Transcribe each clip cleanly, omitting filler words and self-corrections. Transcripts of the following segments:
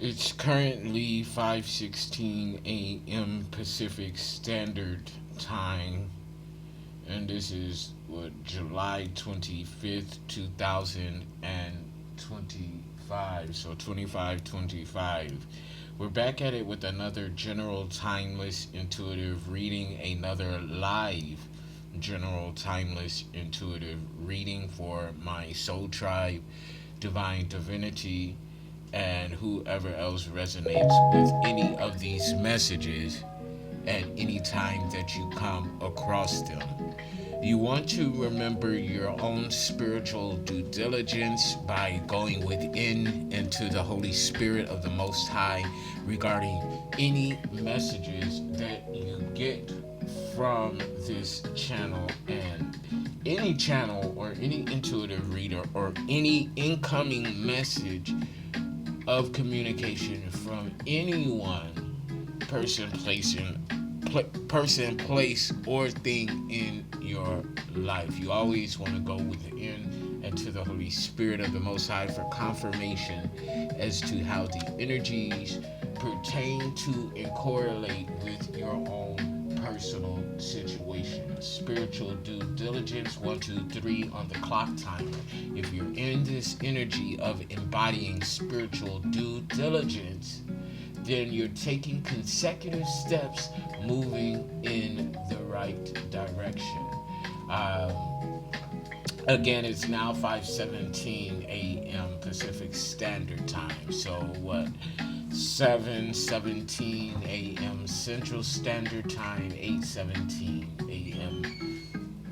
It's currently 5:16 a.m. Pacific Standard Time, and this is July 25th, 2025. So 2525. We're back at it with another general timeless intuitive reading, another live general timeless intuitive reading for my soul tribe, divine divinity, and whoever else resonates with any of these messages at any time that you come across them. You want to remember your own spiritual due diligence by going within into the Holy Spirit of the Most High regarding any messages that you get from this channel, and any channel or any intuitive reader or any incoming message of communication from anyone, person, place, or thing in your life. You always want to go within and to the Holy Spirit of the Most High for confirmation as to how the energies pertain to and correlate with your own personal situation. Spiritual due diligence, 1, 2, 3 on the clock timer. If you're in this energy of embodying spiritual due diligence, then you're taking consecutive steps moving in the right direction. Again, it's now 5:17 a.m. Pacific Standard Time. So what? 7:17 a.m. Central Standard Time, 8:17 a.m.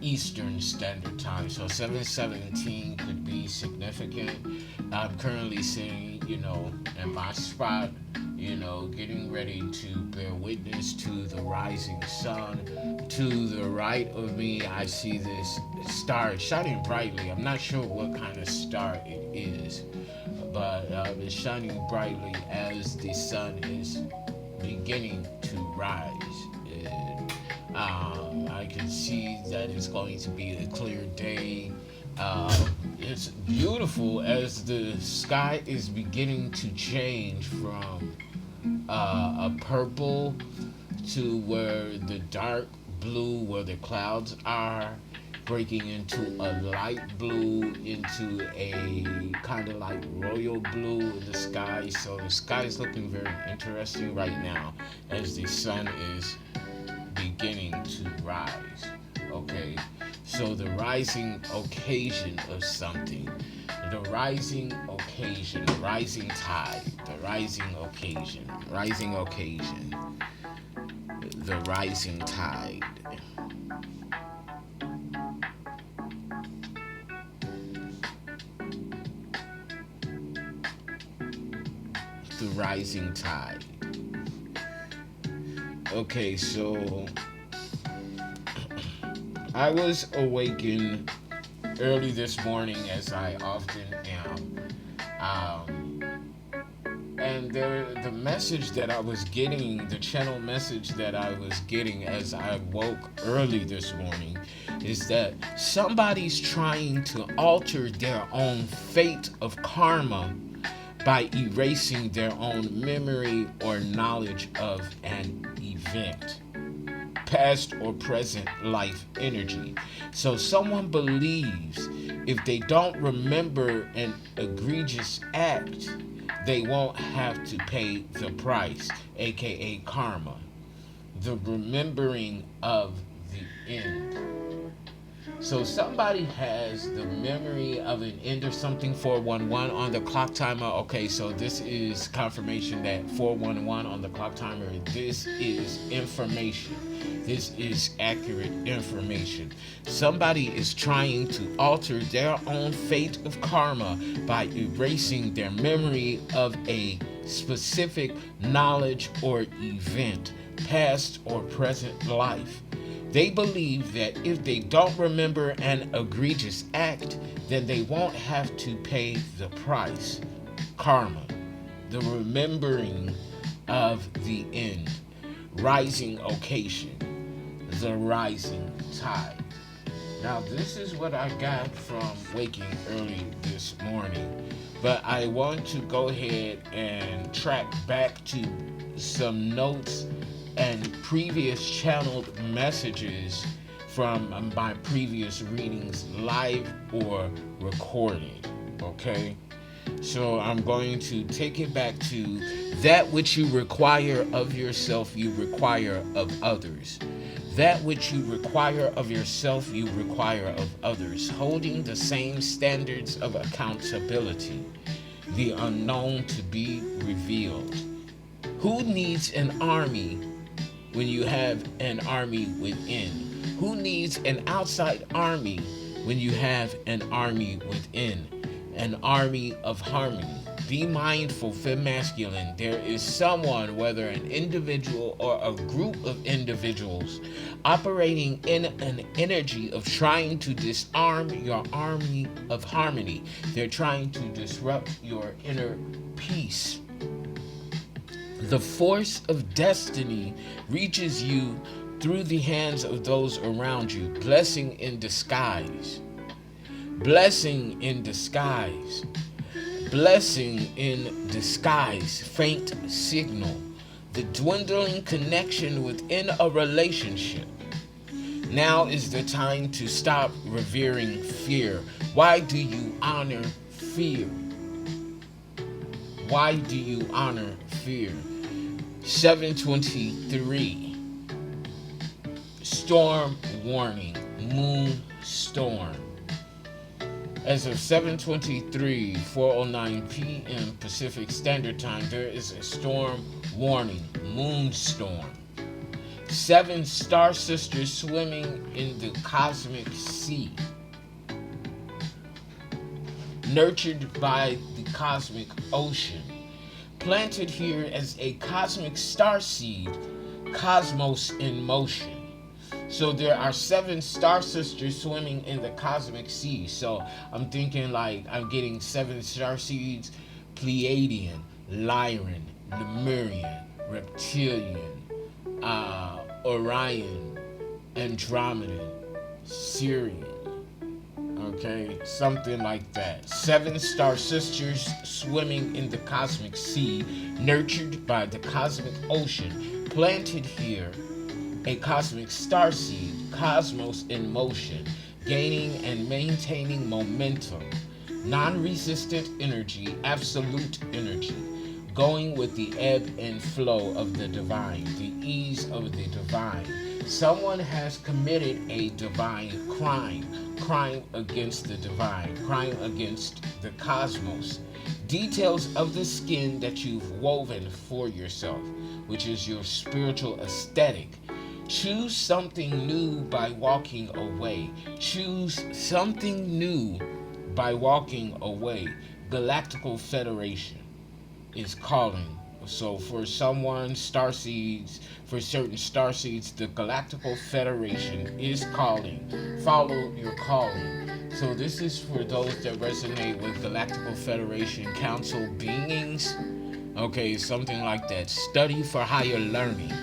Eastern Standard Time. So 7:17 could be significant. I'm currently sitting, in my spot, getting ready to bear witness to the rising sun. To the right of me, I see this star shining brightly. I'm not sure what kind of star it is, but it's shining brightly as the sun is beginning to rise. I can see that it's going to be a clear day. It's beautiful as the sky is beginning to change from a purple to where the dark blue, where the clouds are, breaking into a light blue, into a kind of like royal blue in the sky. So the sky is looking very interesting right now as the sun is beginning to rise. Okay, so the rising occasion of something, the rising occasion, rising tide, the rising occasion, the rising tide. The rising tide. Okay, so I was awakened early this morning, as I often am. And the message that I was getting, the channel message that I was getting as I woke early this morning, is that somebody's trying to alter their own fate of karma by erasing their own memory or knowledge of an event, past or present life energy. So someone believes if they don't remember an egregious act, they won't have to pay the price, aka karma, the remembering of the end. So somebody has the memory of an ender something 411 on the clock timer. Okay, so this is confirmation that 411 on the clock timer. This is information. This is accurate information. Somebody is trying to alter their own fate of karma by erasing their memory of a specific knowledge or event, past or present life. They believe that if they don't remember an egregious act, then they won't have to pay the price. Karma, the remembering of the end, rising occasion, the rising tide. Now, this is what I got from waking early this morning, but I want to go ahead and track back to some notes and previous channeled messages from my previous readings, live or recorded. Okay? So I'm going to take it back to that which you require of yourself, you require of others. That which you require of yourself, you require of others, holding the same standards of accountability, the unknown to be revealed. Who needs an army when you have an army within? Who needs an outside army when you have an army within? An army of harmony. Be mindful, fem masculine. There is someone, whether an individual or a group of individuals, operating in an energy of trying to disarm your army of harmony. They're trying to disrupt your inner peace. The force of destiny reaches you through the hands of those around you. Blessing in disguise. Blessing in disguise. Blessing in disguise. Faint signal. The dwindling connection within a relationship. Now is the time to stop revering fear. Why do you honor fear? Why do you honor fear? 723. Storm warning. Moon storm. As of 7:23, 4:09 p.m. Pacific Standard Time, there is a storm warning. Moon storm. 7 star sisters swimming in the cosmic sea. Nurtured by the cosmic ocean. Planted here as a cosmic starseed, cosmos in motion. So there are 7 star sisters swimming in the cosmic sea. So I'm thinking like I'm getting 7 star seeds: Pleiadian, Lyran, Lemurian, Reptilian, Orion, Andromedan, Sirian. Okay, something like that. 7 star sisters swimming in the cosmic sea, nurtured by the cosmic ocean, planted here a cosmic starseed, cosmos in motion, gaining and maintaining momentum, non-resistant energy, absolute energy, going with the ebb and flow of the divine, the ease of the divine. Someone has committed a divine crime against the divine, crime against the cosmos. Details of the skin that you've woven for yourself, which is your spiritual aesthetic. Choose something new by walking away. Choose something new by walking away. Galactical Federation is calling. So for someone, starseeds, for certain starseeds, the Galactical Federation is calling. Follow your calling. So this is for those that resonate with Galactical Federation Council beings. Okay, something like that. Study for higher learning.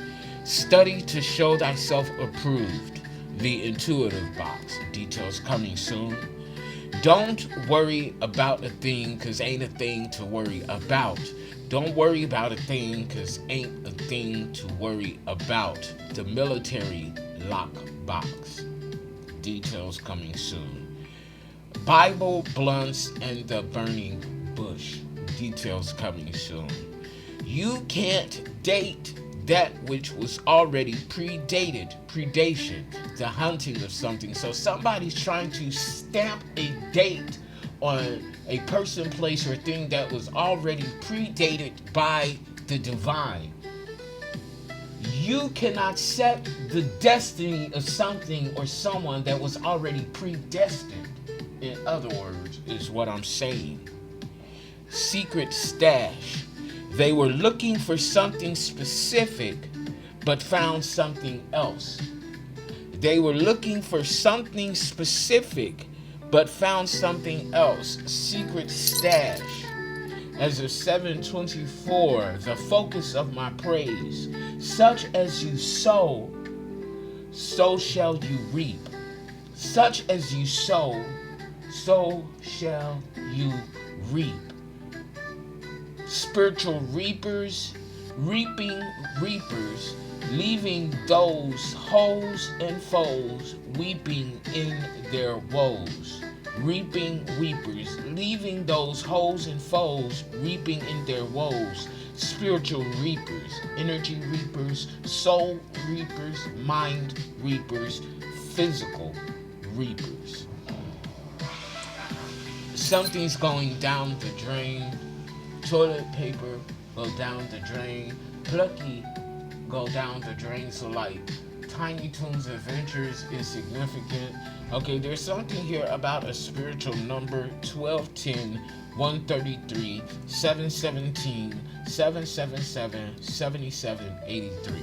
Study to show thyself approved. The intuitive box. Details coming soon. Don't worry about a thing, cause ain't a thing to worry about. Don't worry about a thing, cause ain't a thing to worry about. The military lock box. Details coming soon. Bible blunts and the burning bush. Details coming soon. You can't date that which was already predation, the hunting of something. So somebody's trying to stamp a date on a person, place, or thing that was already predated by the divine. You cannot set the destiny of something or someone that was already predestined. In other words, is what I'm saying. Secret stash. They were looking for something specific, but found something else. They were looking for something specific, but found something else. Secret stash. As of 7:24, the focus of my praise. Such as you sow, so shall you reap. Such as you sow, so shall you reap. Spiritual reapers, reaping reapers, leaving those hoes and foes weeping in their woes. Reaping weepers, leaving those hoes and foes weeping in their woes. Spiritual reapers, energy reapers, soul reapers, mind reapers, physical reapers. Something's going down the drain. Toilet paper go down the drain. Plucky go down the drain. So like Tiny Toons Adventures is significant. Okay, there's something here about a spiritual number. 1210, 133, 717, 777, 7783.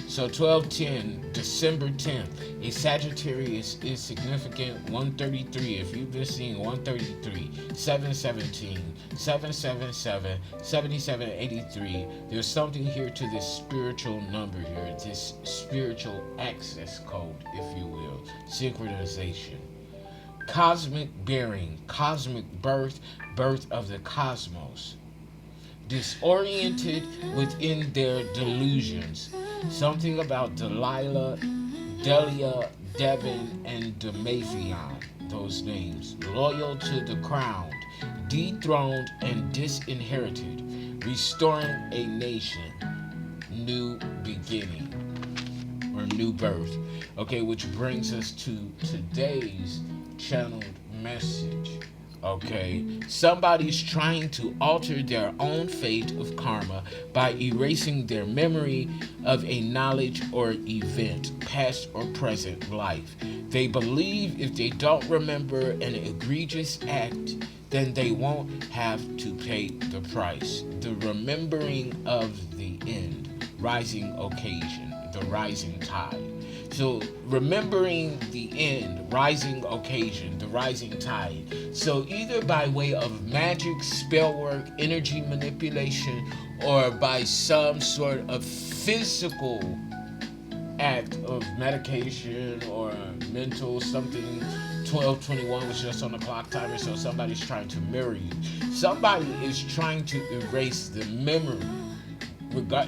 So 1210, December 10th, a Sagittarius is significant. 133, if you've been seeing 133, 717, 777, 7783, there's something here to this spiritual number here, this spiritual access code, if you will, synchronization. Cosmic bearing, cosmic birth, birth of the cosmos. Disoriented within their delusions. Something about Delilah, Delia, Devon, and Demathion, those names. Loyal to the crown, dethroned and disinherited, restoring a nation, new beginning, or new birth. Okay, which brings us to today's channeled message. Okay, somebody's trying to alter their own fate of karma by erasing their memory of a knowledge or event, past or present life. They believe if they don't remember an egregious act, then they won't have to pay the price. The remembering of the end, rising occasion, the rising tide. So remembering the end, rising occasion, the rising tide. So either by way of magic, spell work, energy manipulation, or by some sort of physical act of medication or mental something. 12:21 was just on the clock timer, so somebody's trying to mirror you. Somebody is trying to erase the memory.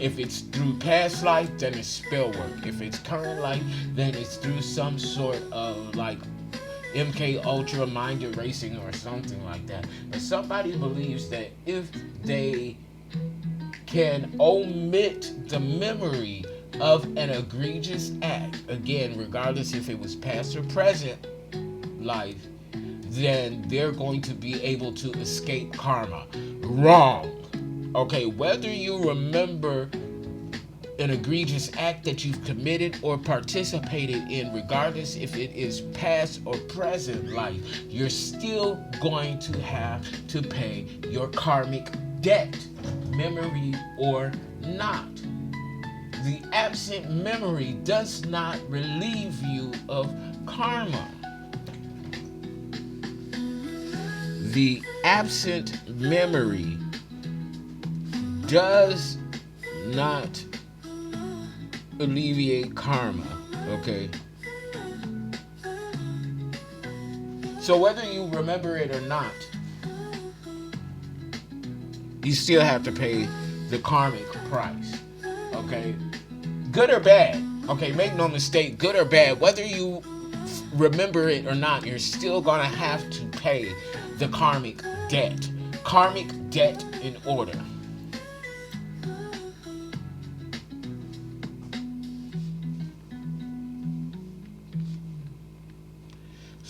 If it's through past life, then it's spell work. If it's current life, then it's through some sort of like MK Ultra mind erasing or something like that. But somebody believes that if they can omit the memory of an egregious act, again, regardless if it was past or present life, then they're going to be able to escape karma. Wrong. Okay, whether you remember an egregious act that you've committed or participated in, regardless if it is past or present life, you're still going to have to pay your karmic debt, memory or not. The absent memory does not relieve you of karma. The absent memory does not alleviate karma, okay? So whether you remember it or not, you still have to pay the karmic price, okay? Good or bad, okay? Make no mistake, good or bad, whether you remember it or not, you're still gonna have to pay the karmic debt. Karmic debt in order.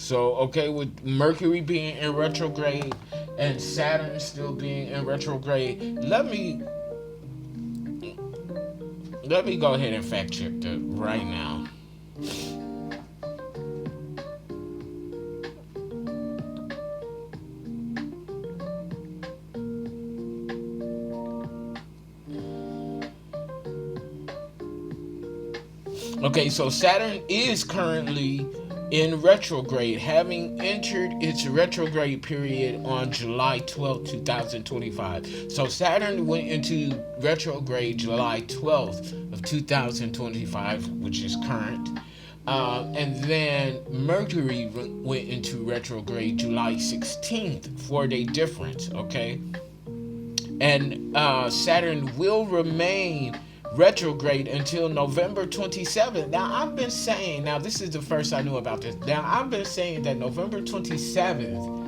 So, okay, with Mercury being in retrograde and Saturn still being in retrograde, let me go ahead and fact check that right now. Okay, so Saturn is currently in retrograde, having entered its retrograde period on July 12th, 2025. So Saturn went into retrograde July 12th of 2025, which is current. And then Mercury went into retrograde July 16th, 4 day difference, okay? And Saturn will remain retrograde until November 27th. Now, I've been saying, now this is the first I knew about this. Now, I've been saying that November 27th,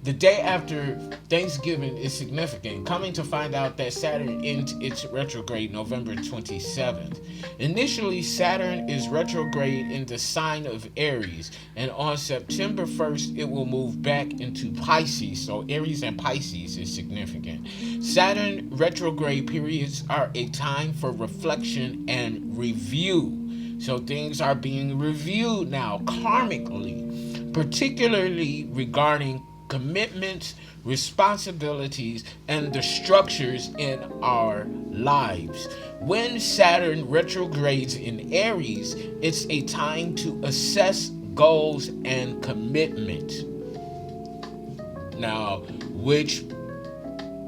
the day after Thanksgiving, is significant. Coming to find out that Saturn ends its retrograde November 27th. Initially, Saturn is retrograde in the sign of Aries, and on September 1st, it will move back into Pisces. So, Aries and Pisces is significant. Saturn retrograde periods are a time for reflection and review. So, things are being reviewed now karmically, particularly regarding commitments, responsibilities, and the structures in our lives. When Saturn retrogrades in Aries, it's a time to assess goals and commitment. Now, which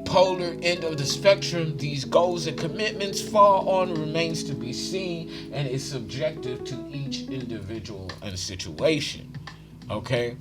polar end of the spectrum these goals and commitments fall on remains to be seen and is subjective to each individual and situation. Okay?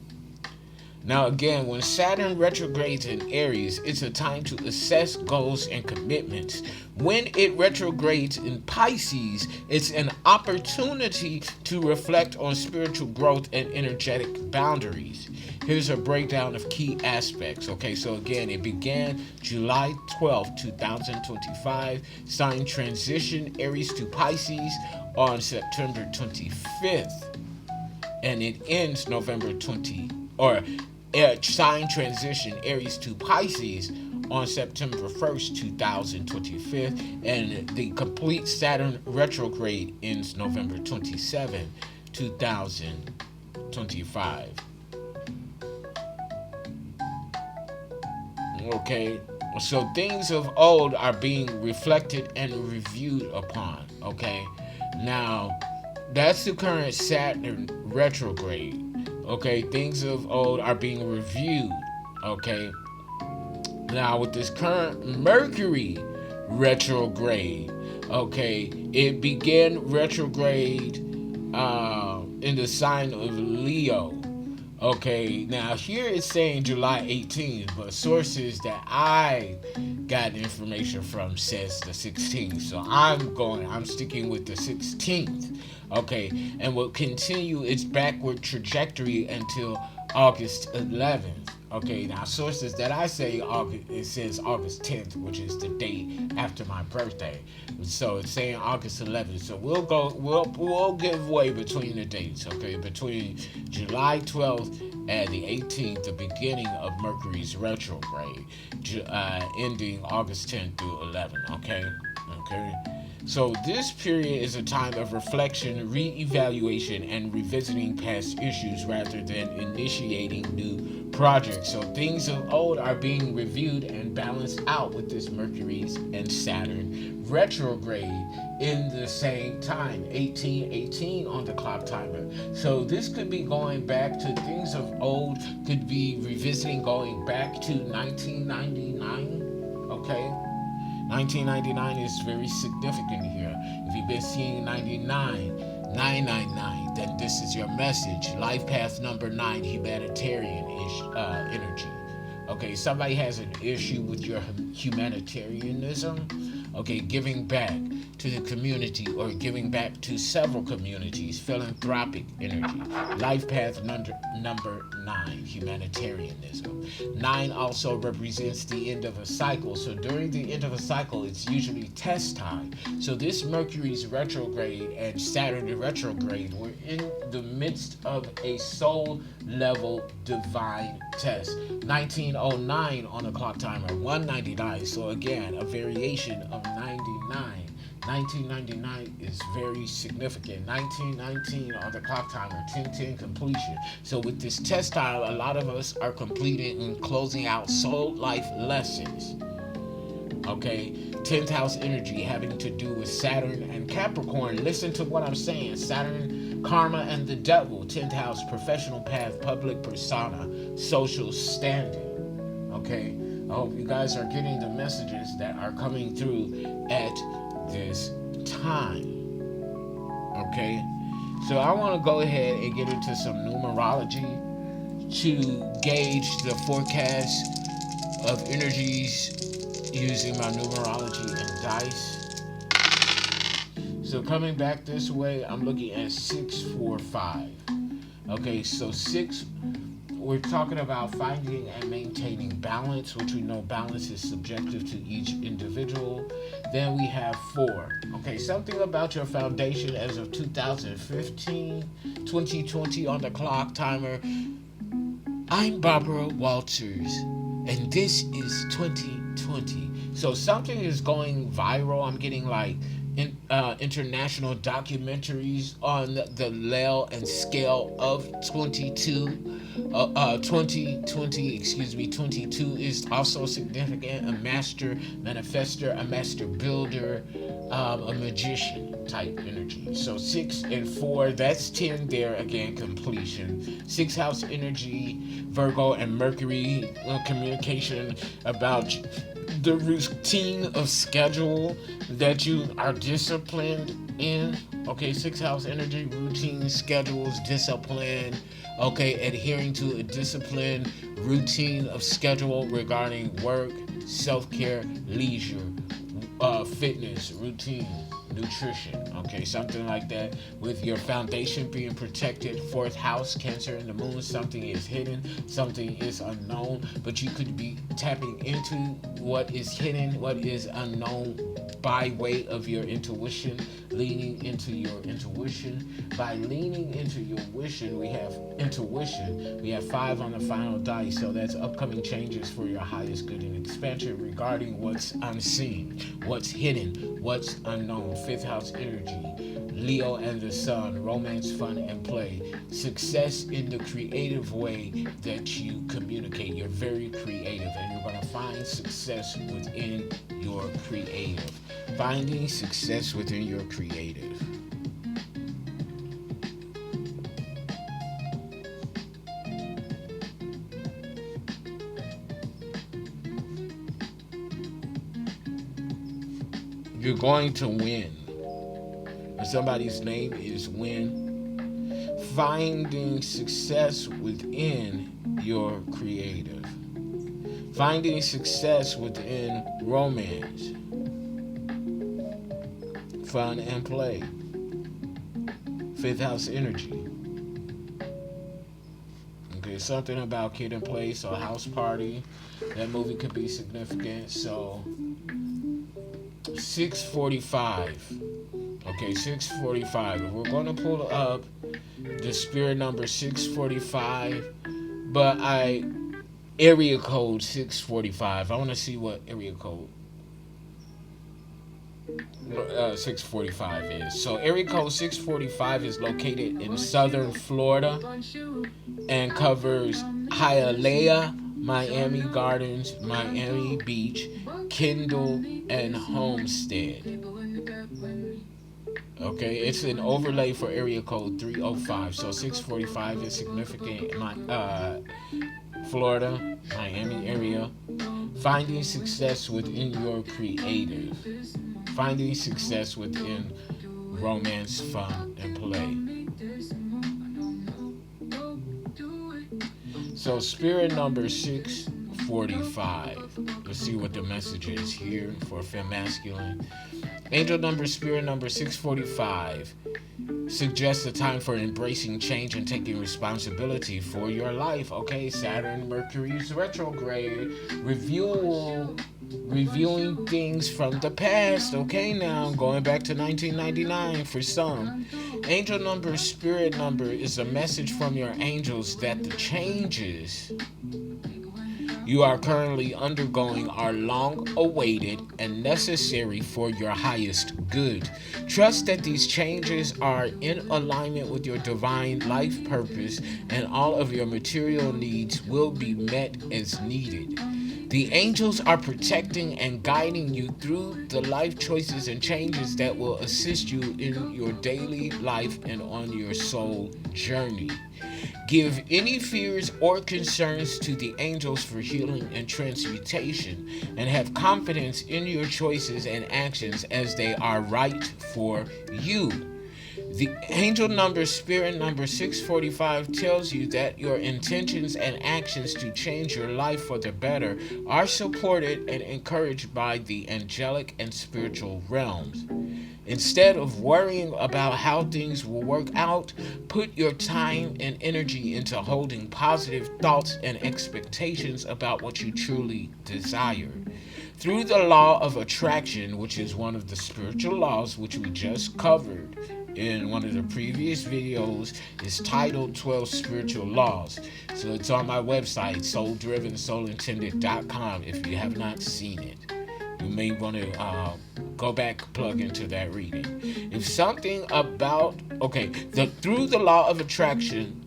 Now, again, when Saturn retrogrades in Aries, it's a time to assess goals and commitments. When it retrogrades in Pisces, it's an opportunity to reflect on spiritual growth and energetic boundaries. Here's a breakdown of key aspects. Okay, so again, it began July 12th, 2025, sign transition Aries to Pisces on September 25th, and it ends November 20, or sign transition Aries to Pisces on September 1st, 2025, and the complete Saturn retrograde ends November 27, 2025. Okay, so things of old are being reflected and reviewed upon. Okay, now that's the current Saturn retrograde. Okay, things of old are being reviewed. Okay, now with this current Mercury retrograde, okay, it began retrograde in the sign of Leo. Okay, now here it's saying July 18th, but sources that I got information from says the 16th. So I'm sticking with the 16th. Okay, and will continue its backward trajectory until August 11th. Okay, now sources that I say it says August 10th, which is the date after my birthday. So it's saying August 11th. So we'll give way between the dates. Okay, between July 12th and the 18th, the beginning of Mercury's retrograde, ending August 10th through 11th. Okay. So this period is a time of reflection, re-evaluation, and revisiting past issues rather than initiating new projects. So things of old are being reviewed and balanced out with this Mercury's and Saturn retrograde in the same time, 1818 on the clock timer. So this could be going back to things of old, could be revisiting going back to 1999, okay? 1999 is very significant here. If you've been seeing 99, 999, then this is your message. Life path number 9, humanitarian energy. Okay, somebody has an issue with your humanitarianism. Okay, giving back to the community or giving back to several communities, philanthropic energy. Life path number 9, humanitarianism. 9 also represents the end of a cycle. So during the end of a cycle, it's usually test time. So this Mercury's retrograde and Saturn retrograde, we're in the midst of a soul level divine test. 1909 on the clock timer, 199. So again, a variation of 99. 1999 is very significant. 1919 on the clock timer, 1010 completion. So with this test time, a lot of us are completing and closing out soul life lessons. Okay, 10th house energy having to do with Saturn and Capricorn. Listen to what I'm saying. Saturn, karma, and the devil. 10th house, professional path, public persona, social standing. Okay, I hope you guys are getting the messages that are coming through at this time. Okay, so I want to go ahead and get into some numerology to gauge the forecast of energies using my numerology and dice. So coming back this way, I'm looking at 645. Okay, so 6, we're talking about finding and maintaining balance, which we know balance is subjective to each individual. Then we have 4. Okay, something about your foundation as of 2015, 2020 on the clock timer. I'm Barbara Walters, and this is 2020. So something is going viral. I'm getting like international documentaries on the level and scale of 2020, 22 is also significant. A master manifester, a master builder, a magician type energy. So 6 and 4, that's 10 there again, completion. 6th house energy, Virgo and Mercury, communication about the routine of schedule that you are disciplined in. Okay, 6th house energy, routine, schedules, discipline. Okay, adhering to a disciplined routine of schedule regarding work, self-care, leisure, fitness, routine, nutrition. Okay, something like that. With your foundation being protected, 4th house, Cancer in the moon, something is hidden, something is unknown, but you could be tapping into what is hidden, what is unknown by way of your intuition, leaning into your intuition. By leaning into your intuition, we have 5 on the final dice, so that's upcoming changes for your highest good and expansion regarding what's unseen, what's hidden, what's unknown. 5th house energy, Leo and the sun, romance, fun, and play. Success in the creative way that you communicate. You're very creative, and you're going to find success within your creative. Finding success within your creative. You're going to win. Somebody's name is Win. Finding success within your creative. Finding success within romance, fun, and play. 5th house energy. Okay, something about kid and play, so house party. That movie could be significant. So 645. Okay, 645. We're going to pull up the spirit number 645, but area code 645. I want to see what area code 645 is. So area code 645 is located in southern Florida and covers Hialeah, Miami Gardens, Miami Beach, Kendall, and Homestead. Okay, it's an overlay for area code 305. So 645 is significant. Florida, Miami area. Finding success within your creative. Finding success within romance, fun, and play. So spirit number 645 645. Let's see what the message is here for Fem Masculine. Angel number, spirit number 645 suggests a time for embracing change and taking responsibility for your life. Okay, Saturn, Mercury's retrograde, reviewing things from the past. Okay, now going back to 1999 for some. Angel number, spirit number is a message from your angels that the changes you are currently undergoing are long awaited and necessary for your highest good. Trust that these changes are in alignment with your divine life purpose, and all of your material needs will be met as needed. The angels are protecting and guiding you through the life choices and changes that will assist you in your daily life and on your soul journey. Give any fears or concerns to the angels for healing and transmutation, and have confidence in your choices and actions as they are right for you. The angel number, spirit number 645 tells you that your intentions and actions to change your life for the better are supported and encouraged by the angelic and spiritual realms. Instead of worrying about how things will work out, put your time and energy into holding positive thoughts and expectations about what you truly desire. Through the law of attraction, which is one of the spiritual laws which we just covered in one of the previous videos, is titled 12 Spiritual Laws. So it's on my website, souldrivensoulintented.com, if you have not seen it. You may want to go back, plug into that reading. If something about through the law of attraction,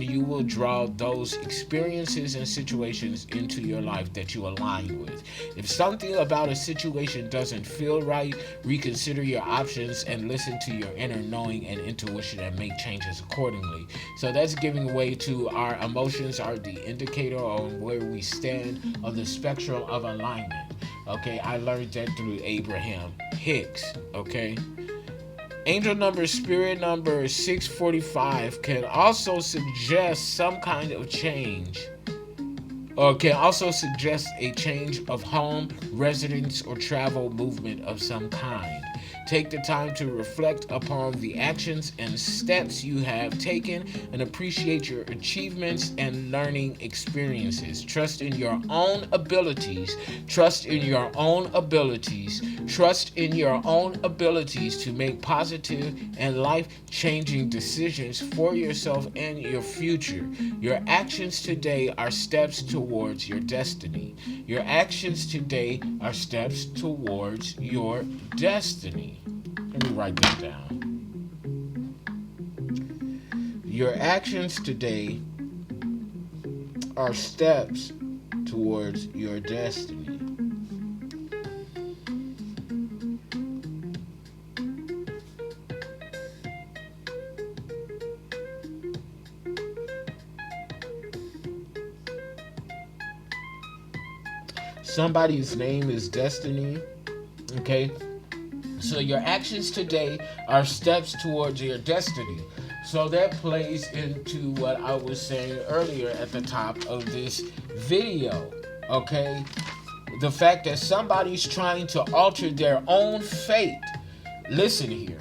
you will draw those experiences and situations into your life that you align with. If something about a situation doesn't feel right, reconsider your options and listen to your inner knowing and intuition and make changes accordingly. So that's giving way to our emotions are the indicator on where we stand on the spectrum of alignment. Okay, I learned that through Abraham Hicks. Okay. Angel number, spirit number 645 can also suggest some kind of change, or can also suggest a change of home, residence, or travel movement of some kind. Take the time to reflect upon the actions and steps you have taken and appreciate your achievements and learning experiences. Trust in your own abilities. Trust in your own abilities. Trust in your own abilities to make positive and life-changing decisions for yourself and your future. Your actions today are steps towards your destiny. Your actions today are steps towards your destiny. Let me write that down. Your actions today are steps towards your destiny. Somebody's name is Destiny. Okay? So your actions today are steps towards your destiny. So that plays into what I was saying earlier at the top of this video. Okay? The fact that somebody's trying to alter their own fate. Listen here.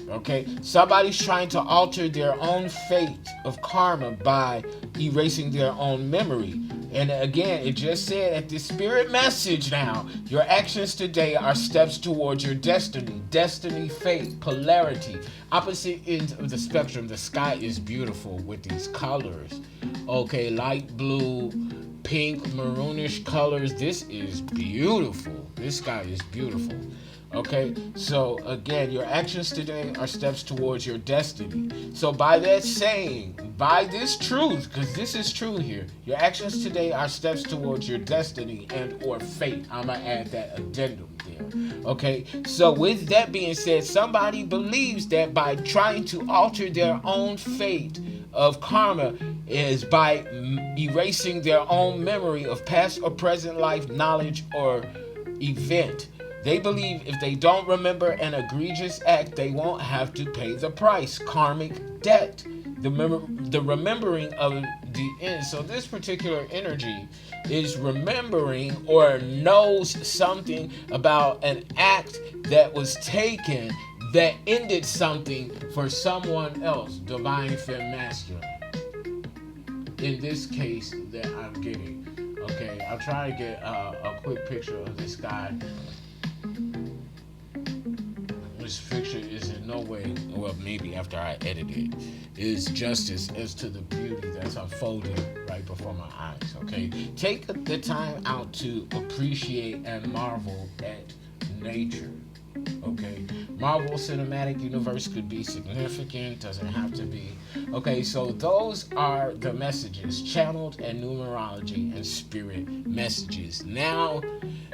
Okay? Somebody's trying to alter their own fate of karma by erasing their own memory. And again, it just said at this spirit message now, your actions today are steps towards your destiny. Destiny, fate, polarity, opposite ends of the spectrum. The sky is beautiful with these colors. Okay, light blue, pink, maroonish colors. This is beautiful. This sky is beautiful. Okay, so again, your actions today are steps towards your destiny. So by that saying, by this truth, because this is true here, your actions today are steps towards your destiny and or fate. I'm going to add that addendum there. Okay, so with that being said, somebody believes that by trying to alter their own fate of karma is by erasing their own memory of past or present life knowledge or event. They believe if they don't remember an egregious act, they won't have to pay the price. Karmic debt. The remembering of the end. So this particular energy is remembering or knows something about an act that was taken that ended something for someone else, divine fem masculine. In this case that I'm getting. Okay, I'll try to get a quick picture of this guy. This picture is in no way, well, maybe after I edit it, is justice as to the beauty that's unfolding right before my eyes. Okay, take the time out to appreciate and marvel at nature. Okay, Marvel Cinematic Universe could be significant, doesn't have to be. Okay, so those are the messages, channeled and numerology and spirit messages. Now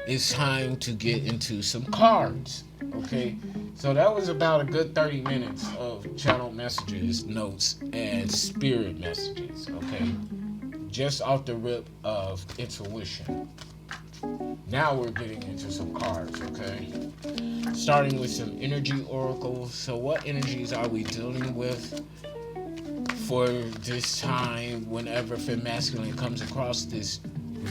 it's time to get into some cards. Okay, so that was about a good 30 minutes of channeled messages, notes, and spirit messages. Okay, just off the rip of intuition. Now we're getting into some cards, okay? Starting with some energy oracles. So what energies are we dealing with for this time whenever Fem Masculine comes across this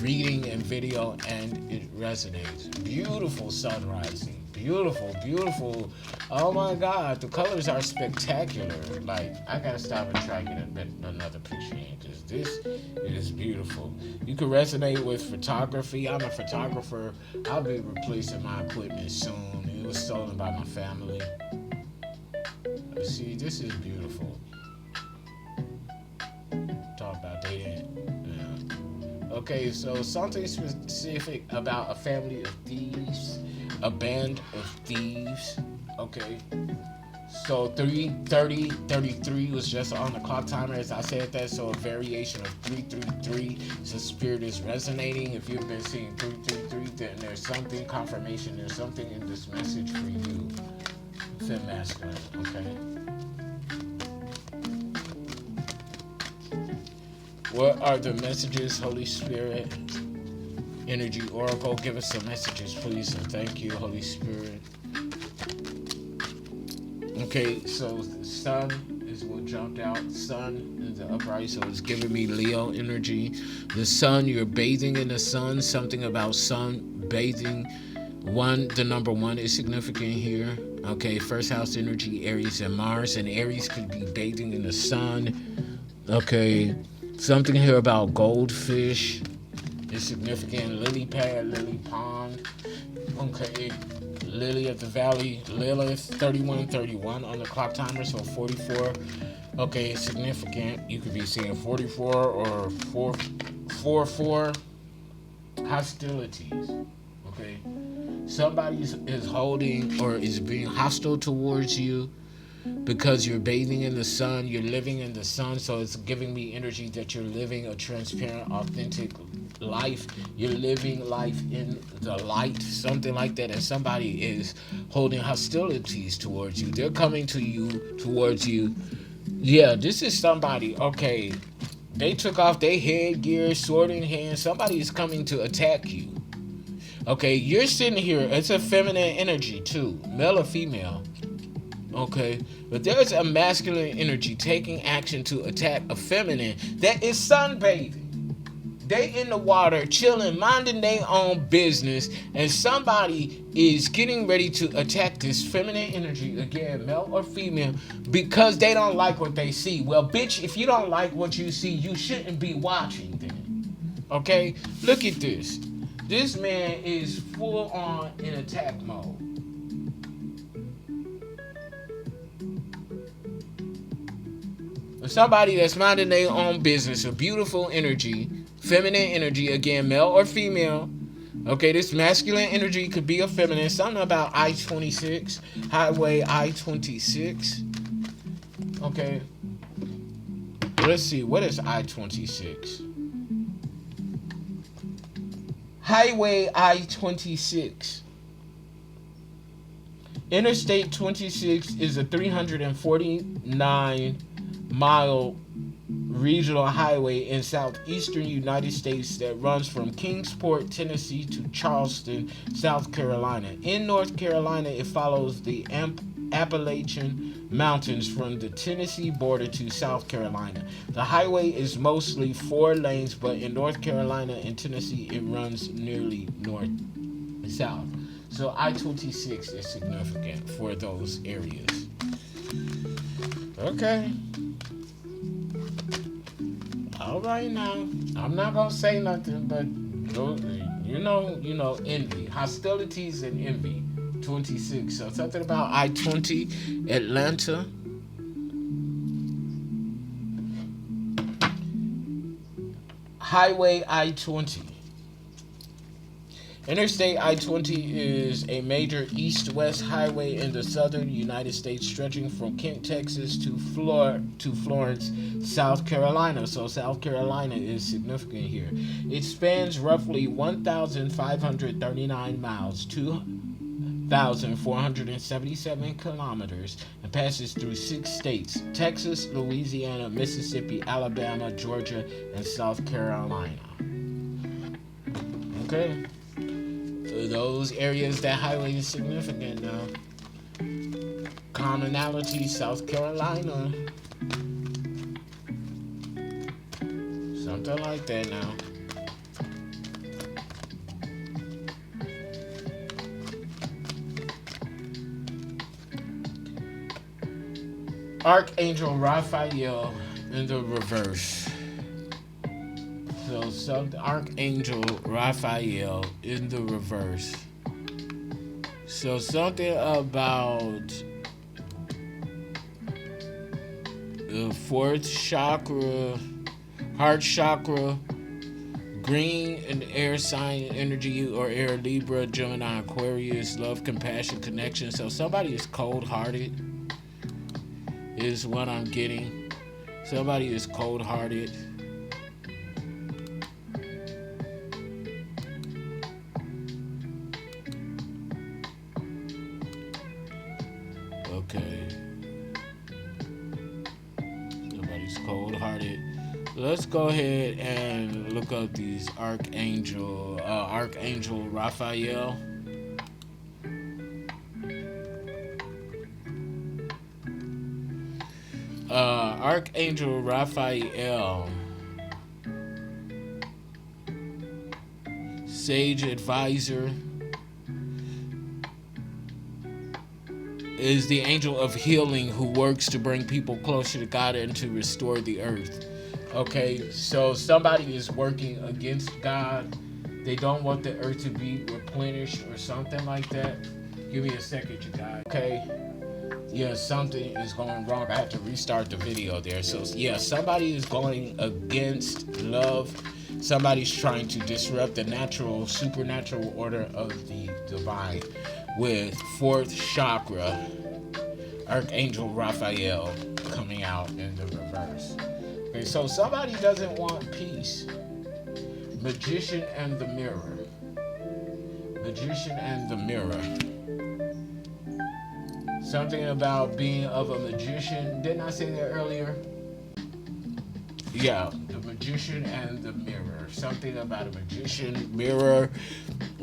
reading and video and it resonates? Beautiful sun rising. Beautiful, beautiful. Oh my God, the colors are spectacular. Like, I gotta stop and try to get another picture in because this is beautiful. You can resonate with photography. I'm a photographer. I'll be replacing my equipment soon. It was stolen by my family. See, this is beautiful. Talk about dating. Yeah. Okay, so something specific about a family of thieves. A band of thieves. Okay. So 3:30, 33 was just on the clock timer as I said that. So a variation of 333. So spirit is resonating. If you've been seeing 333, then there's something, confirmation, there's something in this message for you. Fem masculine, okay? What are the messages, Holy Spirit? Energy Oracle, give us some messages, please, and thank you, Holy Spirit. Okay, so the sun is what jumped out. Sun is the upright, so it's giving me Leo energy. The sun, you're bathing in the sun. Something about sun bathing. The number one is significant here. Okay, first house energy, Aries and Mars, and Aries could be bathing in the sun. Okay, something here about goldfish. Is significant. Lily pad, lily pond. Okay. Lily of the Valley, Lilith, 3131 on the clock timer, so 44. Okay, significant. You could be seeing 44 or 444. Hostilities. Okay. Somebody is holding or is being hostile towards you because you're bathing in the sun, you're living in the sun, so it's giving me energy that you're living a transparent, authentic life. You're living life in the light, something like that, and somebody is holding hostilities towards you. They're coming towards you. Yeah, this is somebody, okay, they took off their headgear, sword in hand. Somebody is coming to attack you. Okay, you're sitting here. It's a feminine energy too, male or female. Okay, but there's a masculine energy taking action to attack a feminine that is sunbathing. They in the water, chilling, minding their own business, and somebody is getting ready to attack this feminine energy, again, male or female, because they don't like what they see. Well, bitch, if you don't like what you see, you shouldn't be watching then. Okay? Look at this. This man is full on in attack mode. Somebody that's minding their own business, a beautiful energy, feminine energy, again, male or female. Okay, this masculine energy could be a feminine. Something about I-26, Highway I-26. Okay, let's see, what is I-26? Highway I-26. Interstate 26 is a 349-mile regional highway in southeastern United States that runs from Kingsport, Tennessee to Charleston, South Carolina. In North Carolina, it follows the Appalachian Mountains from the Tennessee border to South Carolina. The highway is mostly 4 lanes, but in North Carolina and Tennessee, it runs nearly north and south. So I-26 is significant for those areas. Okay. All right now. I'm not gonna say nothing, but you know, envy, hostilities, and envy. 26. So something about I-20, Atlanta. Highway I-20. Interstate I-20 is a major east-west highway in the southern United States, stretching from Kent, Texas to Florence, South Carolina. So South Carolina is significant here. It spans roughly 1,539 miles, 2,477 kilometers, and passes through 6 states: Texas, Louisiana, Mississippi, Alabama, Georgia, and South Carolina. Okay. Those areas that highway is significant now. Commonality, South Carolina. Something like that now. Archangel Raphael in the reverse. So Archangel Raphael in the reverse. So something about the 4th chakra, heart chakra, green and air sign energy, or air, Libra, Gemini, Aquarius, love, compassion, connection. So somebody is cold-hearted is what I'm getting. Somebody is cold-hearted. Okay. Somebody's cold-hearted. Let's go ahead and look up these Archangel Raphael. Archangel Raphael, Sage Advisor, is the angel of healing who works to bring people closer to God and to restore the earth. Okay, so somebody is working against God. They don't want the earth to be replenished or something like that. Give me a second, you guys. Okay. Yeah, something is going wrong. I have to restart the video there. So, yeah, somebody is going against love. Somebody's trying to disrupt the natural, supernatural order of the divine with 4th chakra, Archangel Raphael coming out in the reverse. Okay, so somebody doesn't want peace. Magician and the Mirror. Magician and the Mirror. Something about being of a magician. Didn't I say that earlier? Yeah, the Magician and the Mirror. Something about a magician, mirror.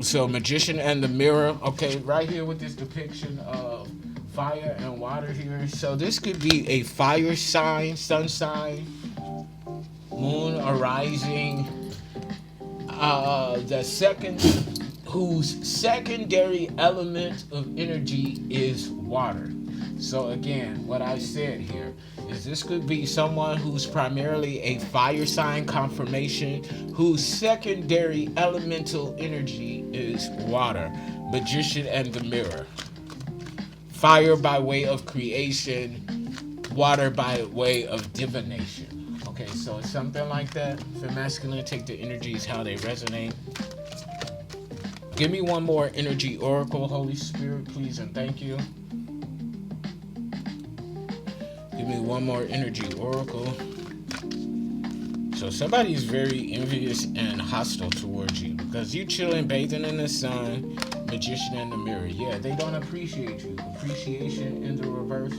So Magician and the Mirror. Okay, right here with this depiction of fire and water here. So this could be a fire sign, sun sign, moon arising. Whose secondary element of energy is water. So again, what I said here is this could be someone who's primarily a fire sign confirmation, whose secondary elemental energy is water. Magician and the Mirror. Fire by way of creation, water by way of divination. Okay, so it's something like that. For masculine, take the energies how they resonate. Give me one more energy oracle, Holy Spirit, please, and thank you. Give me one more energy oracle. So somebody is very envious and hostile towards you because you chilling, bathing in the sun. Magician in the Mirror. Yeah, they don't appreciate you. Appreciation in the reverse.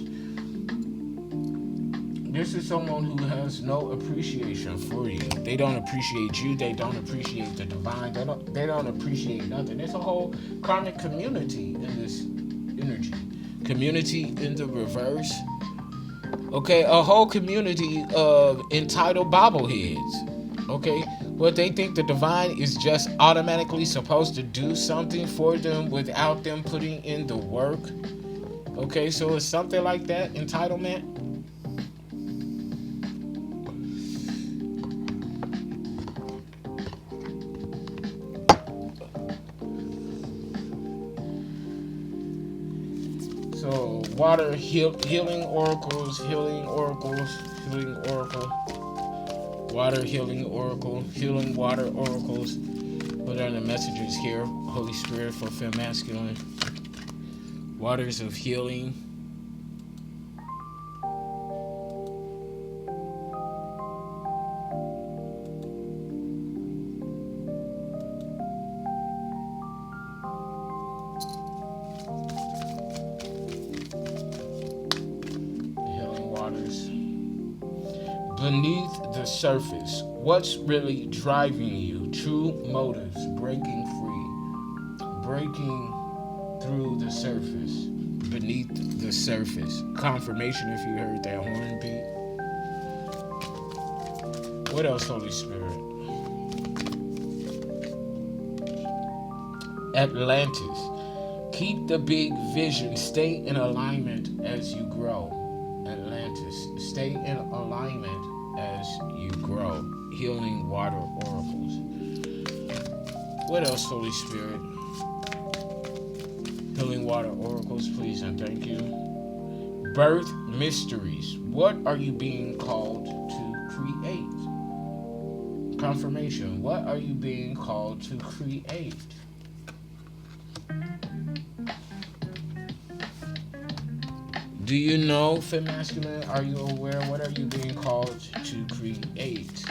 This is someone who has no appreciation for you. They don't appreciate you. They don't appreciate the divine. They don't appreciate nothing. There's a whole karmic community in this energy. Community in the reverse. Okay, a whole community of entitled bobbleheads. Okay, what they think the divine is just automatically supposed to do something for them without them putting in the work. Okay, so it's something like that, entitlement. So water healing oracles, healing oracles, healing oracle. Water healing oracle, healing water oracles. What are the messages here? Holy Spirit for fem masculine. Waters of healing. Healing waters. Beneath the surface, what's really driving you? True motives, breaking free, breaking through the surface, beneath the surface. Confirmation if you heard that horn beat. What else, Holy Spirit? Atlantis. Keep the big vision. Stay in alignment as you grow. Atlantis. Stay in alignment as you grow. Healing water oracles. What else, Holy Spirit? Healing water oracles, please and thank you. Birth mysteries. What are you being called to create? Confirmation. What are you being called to create? Do you know, fem masculine? Are you aware? What are you being called to create?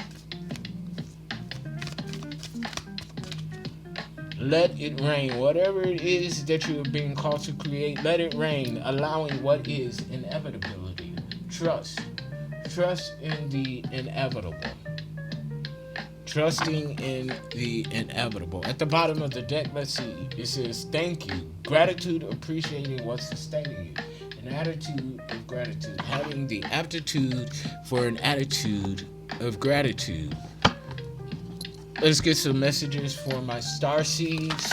Let it rain. Whatever it is that you are being called to create, let it rain, allowing what is inevitability. Trust. Trust in the inevitable. Trusting in the inevitable. At the bottom of the deck, let's see. It says, thank you. Gratitude, appreciating what's sustaining you. An attitude of gratitude. Having the aptitude for an attitude of gratitude. Let's get some messages for my Starseeds.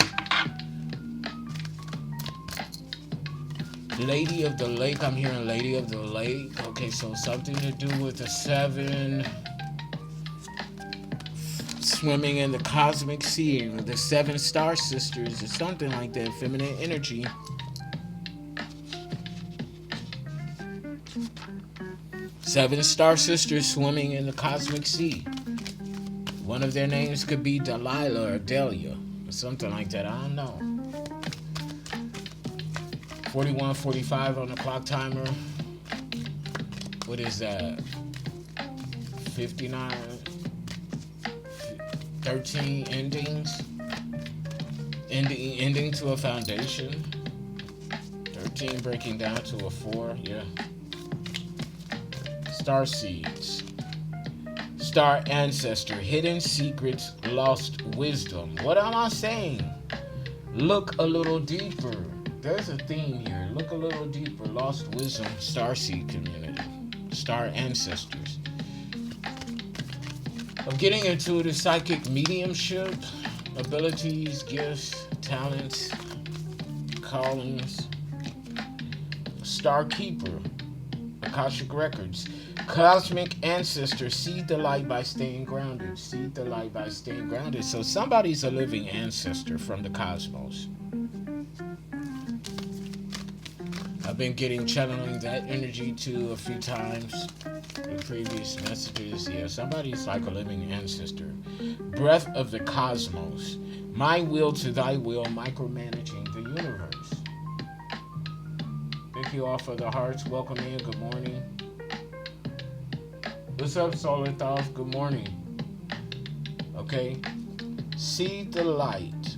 Lady of the Lake. I'm hearing Lady of the Lake. Okay, so something to do with the 7. Swimming in the cosmic sea. The 7 star sisters or something like that. Feminine energy. Seven star sisters swimming in the cosmic sea. One of their names could be Delilah or Delia or something like that. I don't know. 41:45 on the clock timer. What is that? 59. 13 endings. Ending to a foundation. 13 breaking down to a 4. Yeah. Starseeds. Star ancestor. Hidden secrets. Lost wisdom. What am I saying? Look a little deeper. There's a theme here. Look a little deeper. Lost wisdom. Starseed community. Star ancestors. Of getting intuitive psychic mediumship. Abilities, gifts, talents, callings. Star keeper. Akashic records. Cosmic ancestor. Seed the light by staying grounded. Seed the light by staying grounded. So somebody's a living ancestor from the cosmos. I've been channeling that energy too a few times in previous messages. Yeah, somebody's like a living ancestor. Breath of the cosmos. My will to thy will, micromanaging the universe. Thank you all for the hearts. Welcome in. Good morning. What's up, Solar Thoughts? Good morning. Okay. See the light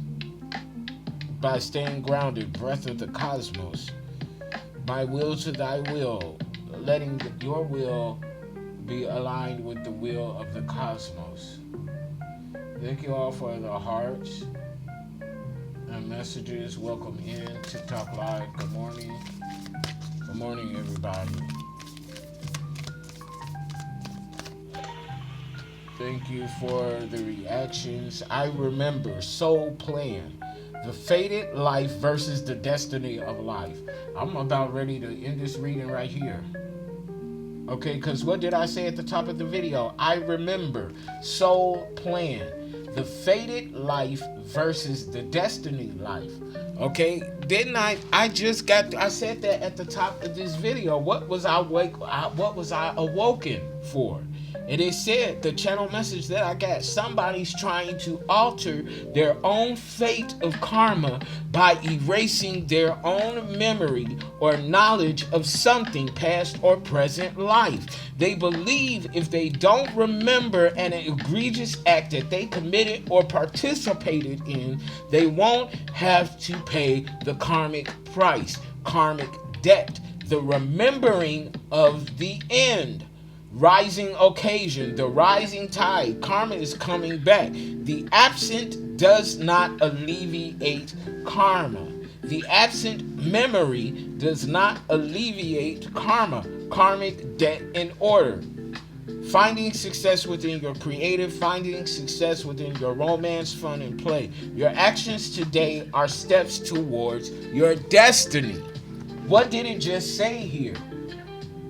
by staying grounded. Breath of the cosmos. My will to thy will. Letting your will be aligned with the will of the cosmos. Thank you all for the hearts. messages. Welcome in TikTok Live. Good morning. Good morning, everybody. Thank you for the reactions. I remember Soul Plan, the fated life versus the destiny of life. I'm about ready to end this reading right here. Okay, because what did I say at the top of the video? I remember Soul Plan, the fated life versus the destiny life. Okay, didn't I said that at the top of this video. What was I awoken for? And it said, the channel message that I got, somebody's trying to alter their own fate of karma by erasing their own memory or knowledge of something past or present life. They believe if they don't remember an egregious act that they committed or participated in, they won't have to pay the karmic price, karmic debt, the remembering of the end. Rising occasion, the rising tide, karma is coming back. The absent does not alleviate karma. The absent memory does not alleviate karma. Karmic debt in order. Finding success within your creative, finding success within your romance, fun, and play. Your actions today are steps towards your destiny. What did it just say here?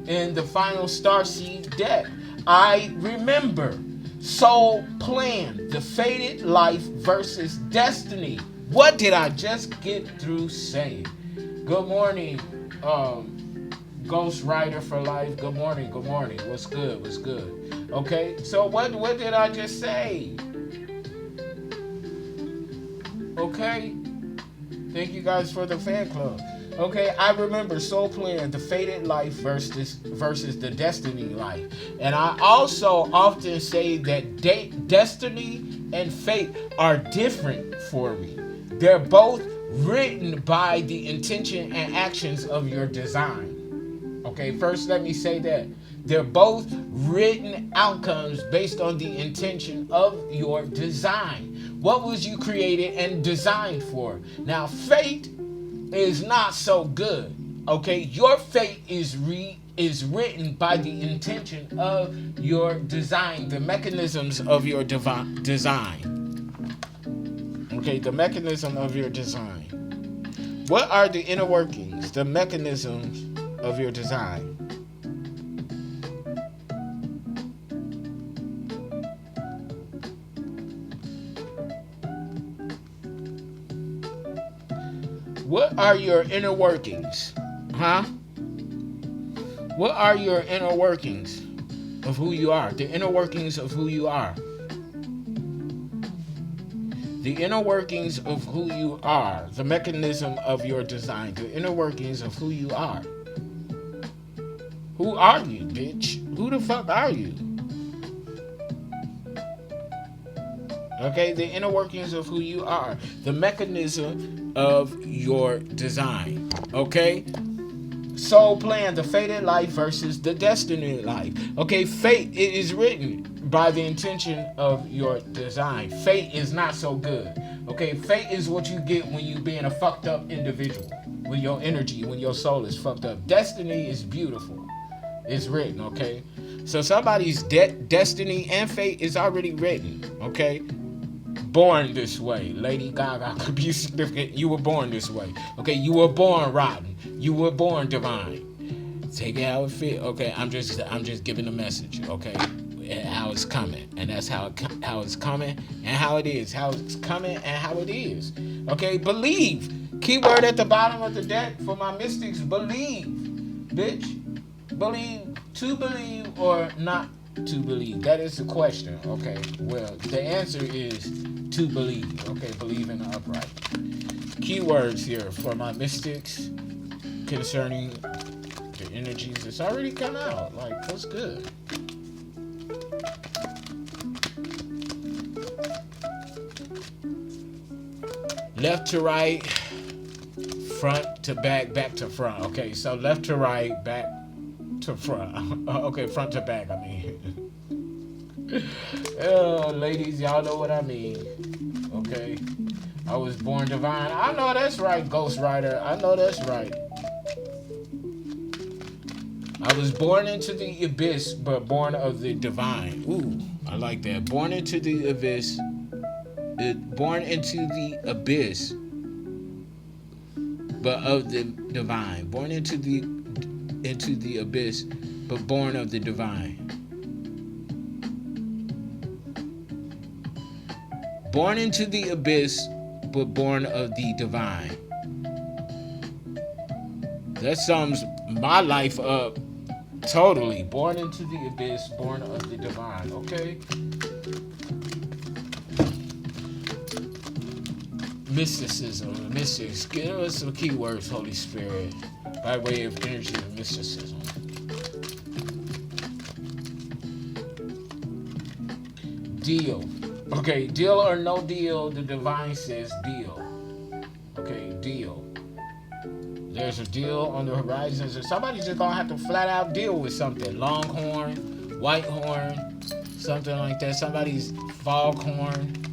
In the final Starseed deck, I remember Soul Plan, the fated life versus destiny. What did I just get through saying? Good morning, Ghost Rider for Life. Good morning, good morning. What's good? What's good? Okay, so what did I just say? Okay, thank you guys for the fan club. Okay, I remember Soul Plan, the fated life versus the destiny life. And I also often say that destiny and fate are different for me. They're both written by the intention and actions of your design. Okay, first let me say that. They're both written outcomes based on the intention of your design. What was you created and designed for? Now, fate is not so good. Okay, your fate is written by the intention of your design, the mechanisms of your design. Okay, the mechanism of your design. What are the inner workings, the mechanisms of your design? What are your inner workings? Huh? What are your inner workings of who you are? The inner workings of who you are. The inner workings of who you are. The mechanism of your design. The inner workings of who you are. Who are you, bitch? Who the fuck are you? Okay, the inner workings of who you are. The mechanism of your design. Okay? Soul Plan, the fated life versus the destiny life. Okay, fate, it is written by the intention of your design. Fate is not so good. Okay, fate is what you get when you being a fucked up individual. When your energy, when your soul is fucked up. Destiny is beautiful. It's written, okay? So somebody's destiny and fate is already written, okay? Born this way. Lady Gaga could be significant. You were born this way. Okay, you were born rotten. You were born divine. Take it how it fits. Okay, I'm just giving a message. Okay, and how it's coming, and that's how it's coming, and how it is. How it's coming, and how it is. Okay, believe. Keyword at the bottom of the deck for my mystics. Believe, bitch. Believe, to believe or not to believe. That is the question. Okay, well, the answer is to believe. Okay, believe in the upright. Keywords here for my mystics concerning the energies. It's already come out. Like, what's good? Left to right, front to back, back to front. Okay, so left to right, back to front. Okay, front to back, I mean. Oh, ladies, y'all know what I mean. Okay. I was born divine. I know that's right, Ghost Rider. I know that's right. I was born into the abyss, but born of the divine. Ooh, I like that. Born into the abyss. Born into the abyss, but of the divine. Born into the abyss, but born of the divine. Born into the abyss, but born of the divine. That sums my life up totally. Born into the abyss, born of the divine. Okay? Mysticism, mystics. Give us some keywords, Holy Spirit, by way of energy of mysticism. Deal. Okay, deal or no deal, the divine says deal. Okay, deal. There's a deal on the horizon. So somebody's just gonna have to flat out deal with something. Longhorn, whitehorn, something like that. Somebody's foghorn.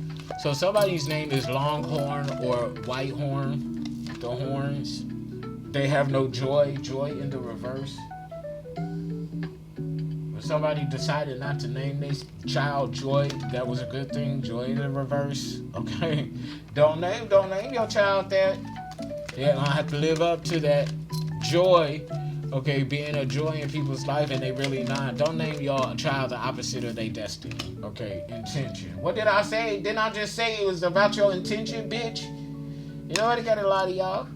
So somebody's name is Longhorn or Whitehorn, the horns. They have no joy, joy in the reverse. If somebody decided not to name their child Joy, that was a good thing, joy in the reverse. Okay, don't name your child that. They're gonna have to live up to that joy. Okay, being a joy in people's life, and they really not. Don't name your child the opposite of their destiny. Okay, intention. What did I say? Didn't I just say it was about your intention, bitch? You know what? I got a lot of y'all.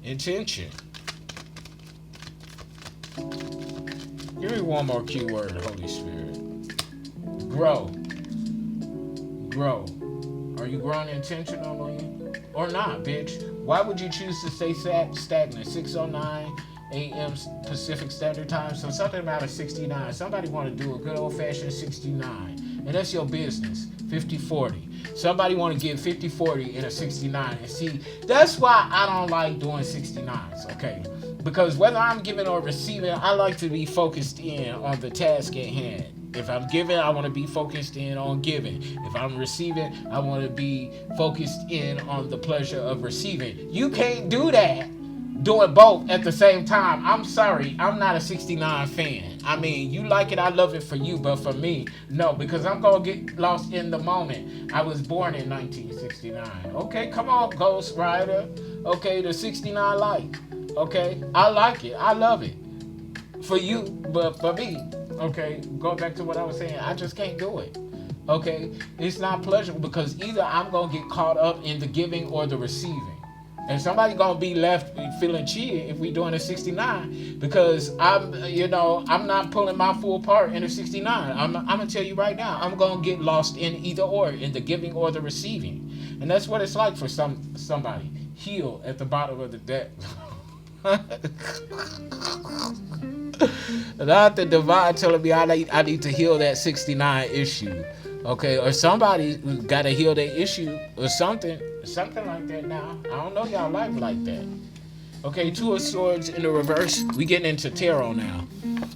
Intention. Give me one more keyword, Holy Spirit. Grow. Grow. Are you growing intentionally or not, bitch? Why would you choose to stay stagnant? 6:09 a.m. Pacific Standard Time. So something about a 69. Somebody want to do a good old-fashioned 69. And that's your business. 50-40. Somebody want to give 50-40 in a 69. And see, that's why I don't like doing 69s, okay? Because whether I'm giving or receiving, I like to be focused in on the task at hand. If I'm giving, I want to be focused in on giving. If I'm receiving, I want to be focused in on the pleasure of receiving. You can't do that doing both at the same time. I'm sorry, I'm not a 69 fan. I mean, you like it, I love it for you, but for me, no, because I'm going to get lost in the moment. I was born in 1969. Okay, come on, Ghost Rider. Okay, the 69 life. Okay, I like it, I love it. For you, but for me, okay, go back to what I was saying. I just can't do it. Okay, it's not pleasurable because either I'm gonna get caught up in the giving or the receiving, and somebody gonna be left feeling cheated if we doing a 69 because I'm not pulling my full part in a 69. I'm gonna tell you right now, I'm gonna get lost in either or, in the giving or the receiving, and that's what it's like for somebody. Heal at the bottom of the deck. Not the divine telling me I need to heal that 69 issue, okay? Or somebody got to heal their issue or something like that. Now I don't know y'all life like that. Okay, Two of Swords in the reverse. We getting into tarot now.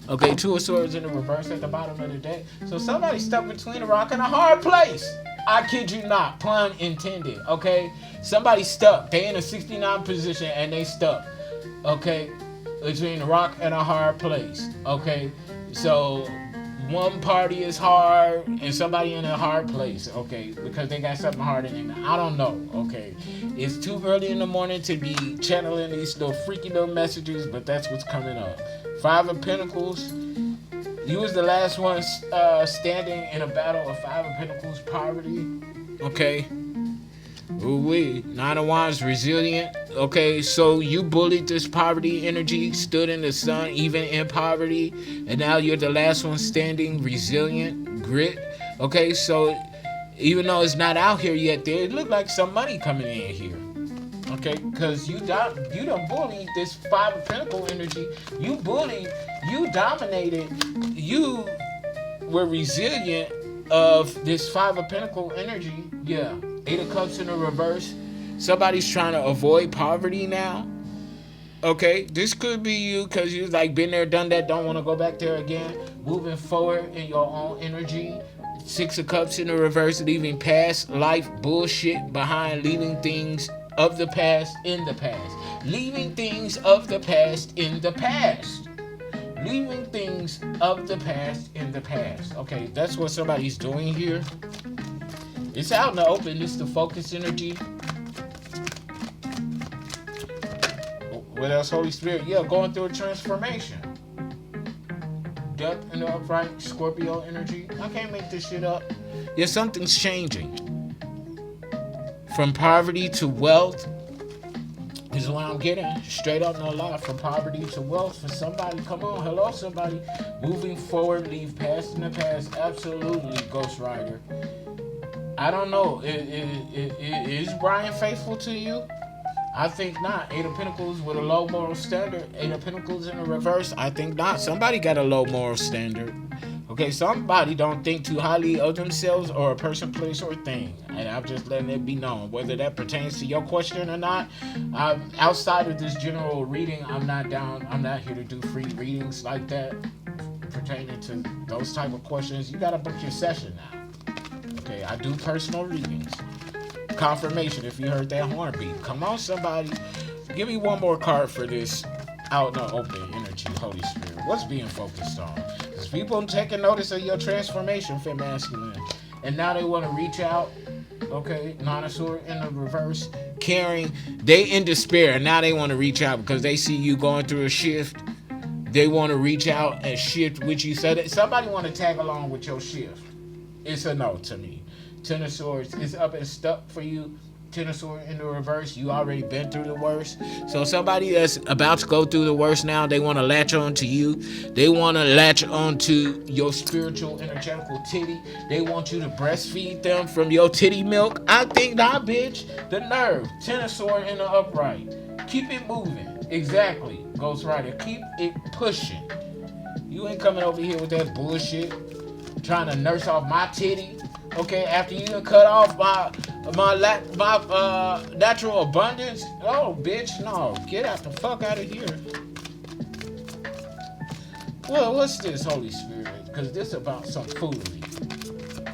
Okay, Two of Swords in the reverse at the bottom of the deck. So somebody stuck between a rock and a hard place. I kid you not, pun intended. Okay, somebody stuck. They in a 69 position and they stuck. Okay, between a rock and a hard place. Okay, so one party is hard and somebody in a hard place. Okay, because they got something hard in them. I don't know. Okay, it's too early in the morning to be channeling these little freaky little messages, but that's what's coming up. Five of Pentacles. You was the last one standing in a battle of Five of Pentacles, poverty. Okay. Ooh-wee. Nine of Wands, resilient. Okay, so you bullied this poverty energy, stood in the sun, even in poverty, and now you're the last one standing, resilient, grit. Okay, so even though it's not out here yet, there it look like some money coming in here. Okay, because you done bullied this Five of Pentacles energy. You bullied, you dominated, you were resilient of this Five of Pentacles energy. Yeah. Eight of Cups in the reverse. Somebody's trying to avoid poverty now. Okay, this could be you because you've like been there, done that, don't want to go back there again. Moving forward in your own energy, Six of Cups in the reverse, leaving past life bullshit behind, leaving things of the past in the past. Leaving things of the past in the past. Leaving things of the past in the past. Okay, that's what somebody's doing here. It's out in the open. It's the focus energy. What else, Holy Spirit? Yeah, going through a transformation. Death in the upright, Scorpio energy. I can't make this shit up. Yeah, something's changing. From poverty to wealth is what I'm getting. Straight up, no lie. From poverty to wealth for somebody. Come on, hello, somebody. Moving forward, leave past in the past. Absolutely, Ghost Rider. I don't know. Is Brian faithful to you? I think not. Eight of Pentacles with a low moral standard. Eight of Pentacles in the reverse. I think not. Somebody got a low moral standard. Okay, somebody don't think too highly of themselves or a person, place, or thing. And I'm just letting it be known. Whether that pertains to your question or not, outside of this general reading, I'm not down. I'm not here to do free readings like that pertaining to those type of questions. You got to book your session now. Okay, I do personal readings. Confirmation if you heard that horn beat. Come on, somebody. Give me one more card for this out in the open energy, Holy Spirit. What's being focused on? Because people taking notice of your transformation, Fem Masculine. And now they want to reach out. Okay, Nine of Swords in the reverse. Caring. They in despair. And now they want to reach out because they see you going through a shift. They want to reach out and shift with you. So that somebody want to tag along with your shift. It's a no to me. Ten of Swords is up and stuck for you. Ten of Swords in the reverse. You already been through the worst. So somebody that's about to go through the worst now, they want to latch on to you. They want to latch on to your spiritual, energetical titty. They want you to breastfeed them from your titty milk. I think not, bitch. The nerve. Ten of Swords in the upright. Keep it moving. Exactly. Ghost Rider. Keep it pushing. You ain't coming over here with that bullshit. Trying to nurse off my titty. Okay, after you done cut off my natural abundance. Oh, bitch, no. Get out the fuck out of here. Well, what's this, Holy Spirit? Because this is about some foolery.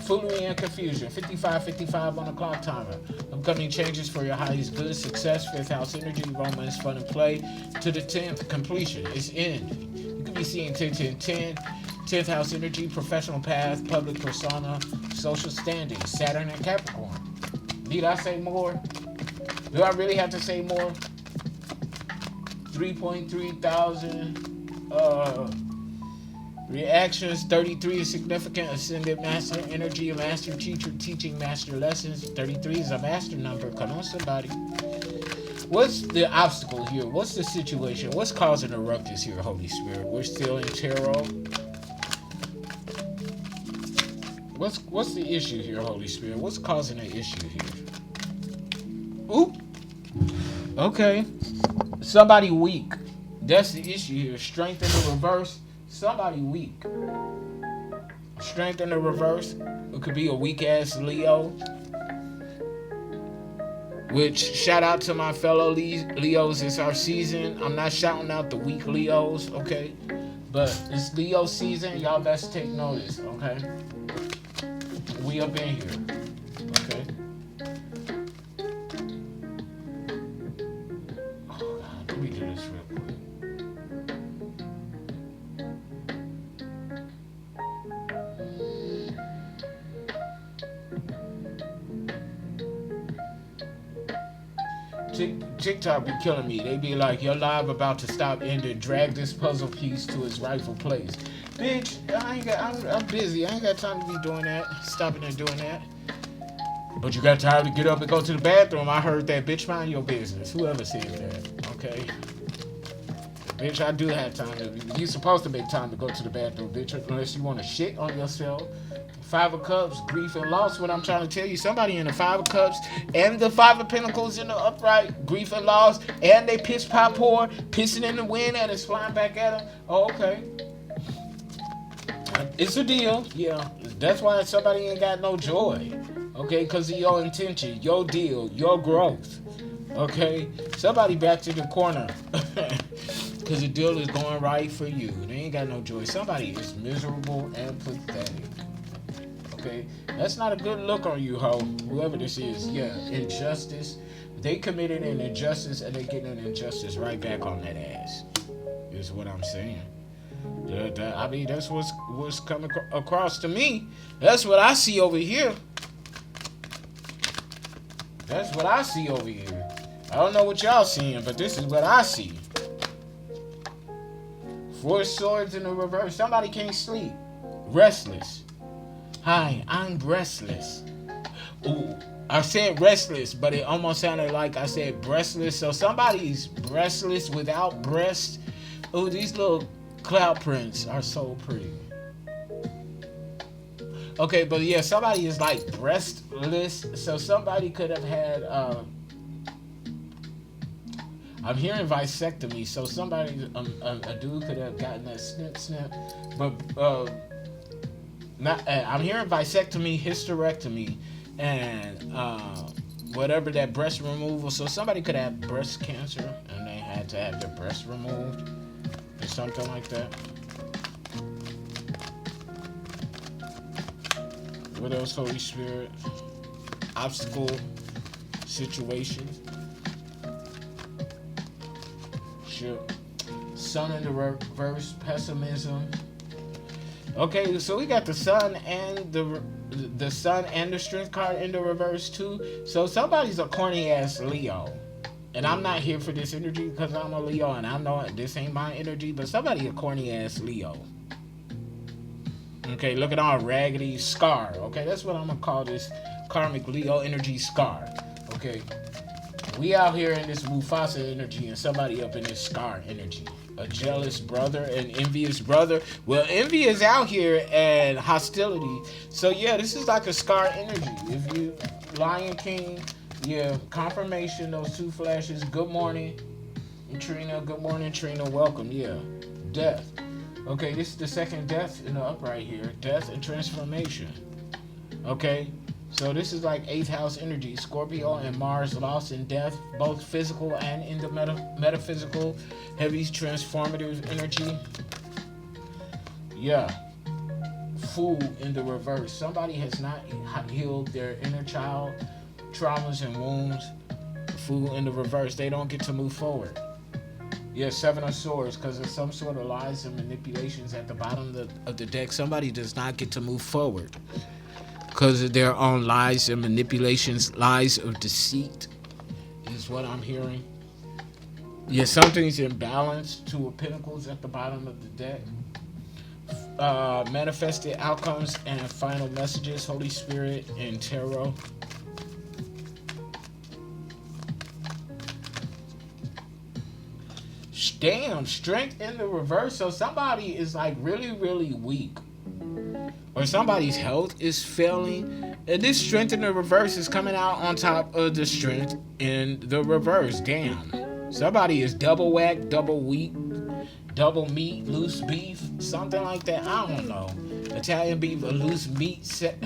Foolery and confusion. 55 on the clock timer. Upcoming changes for your highest good. Success, 5th house energy, romance, fun and play. To the 10th, completion. It's end. You can be seeing 10. 10th house energy, professional path, public persona, social standing, Saturn and Capricorn. Need I say more? Do I really have to say more? 3.3 thousand reactions. 33 is significant. Ascended master energy, a master teacher teaching master lessons. 33 is a master number. Come on, somebody. What's the obstacle here? What's the situation? What's causing a ruckus here, Holy Spirit? We're still in tarot. What's the issue here, Holy Spirit? What's causing an issue here? Ooh. Okay. Somebody weak. That's the issue here. Strength in the reverse. Somebody weak. Strength in the reverse. It could be a weak ass Leo. Which, shout out to my fellow Leos. It's our season. I'm not shouting out the weak Leos, okay? But it's Leo season. Y'all best take notice, okay? We up in here, okay? Oh God, let me do this real quick. TikTok be killing me. They be like, your live about to stop ending. Drag this puzzle piece to its rightful place. Bitch, I'm busy. I ain't got time to be doing that. Stopping and doing that. But you got time to get up and go to the bathroom. I heard that. Bitch, mind your business. Whoever said that. Okay? Bitch, I do have time. You're supposed to make time to go to the bathroom, bitch, unless you want to shit on yourself. 5 of Cups, grief and loss. What I'm trying to tell you, somebody in the 5 of Cups and the 5 of Pentacles in the upright, grief and loss, and they piss pop pour, pissing in the wind and it's flying back at them. Oh, okay. It's a deal. Yeah. That's why somebody ain't got no joy. Okay? Because of your intention, your deal, your growth. Okay? Somebody back to the corner. Because the deal is going right for you. They ain't got no joy. Somebody is miserable and pathetic. Okay, that's not a good look on you, ho. Whoever this is, yeah, injustice. They committed an injustice, and they getting an injustice right back on that ass. Is what I'm saying. I mean, that's what's coming across to me. That's what I see over here. That's what I see over here. I don't know what y'all seeing, but this is what I see. Four swords in the reverse. Somebody can't sleep. Restless. Hi, I'm restless. Ooh, I said restless, but it almost sounded like I said breastless. So somebody's breastless without breast. Ooh, these little cloud prints are so pretty. Okay, but yeah, somebody is like breastless. So somebody could have had I'm hearing vasectomy, so somebody, a dude could have gotten that snip, but not. I'm hearing vasectomy, hysterectomy, and whatever that breast removal. So somebody could have breast cancer, and they had to have their breast removed, or something like that. What else, Holy Spirit? Obstacle situations. Sun in the reverse, pessimism. Okay, so we got the sun and the sun and the strength card in the reverse too. So somebody's a corny ass Leo, and I'm not here for this energy because I'm a Leo and I know this ain't my energy. But somebody a corny ass Leo. Okay, look at all raggedy scar. Okay, that's what I'm gonna call this karmic Leo energy scar. Okay. We out here in this Mufasa energy and somebody up in this Scar energy. A jealous brother, an envious brother. Well, envy is out here and hostility. So yeah, this is like a Scar energy. If you, Lion King, yeah, confirmation, those two flashes. Good morning, Trina. Good morning, Trina. Welcome, yeah. Death. Okay, this is the second death in the upright here. Death and transformation. Okay. So this is like 8th house energy. Scorpio and Mars, loss and death, both physical and in the metaphysical. Heavy transformative energy. Yeah. Fool in the reverse. Somebody has not healed their inner child traumas and wounds. Fool in the reverse. They don't get to move forward. Yeah, 7 of Swords, because of some sort of lies and manipulations at the bottom of the deck. Somebody does not get to move forward because of their own lies and manipulations, lies of deceit is what I'm hearing. Yeah, something's imbalanced. 2 of Pentacles at the bottom of the deck. Manifested outcomes and final messages, Holy Spirit and Tarot. Damn, strength in the reverse. So somebody is like really, really weak. Or somebody's health is failing, and this strength in the reverse is coming out on top of the strength in the reverse. Damn. Somebody is double whack, double weak, double meat, loose beef, something like that. I don't know. Italian beef, a loose meat set.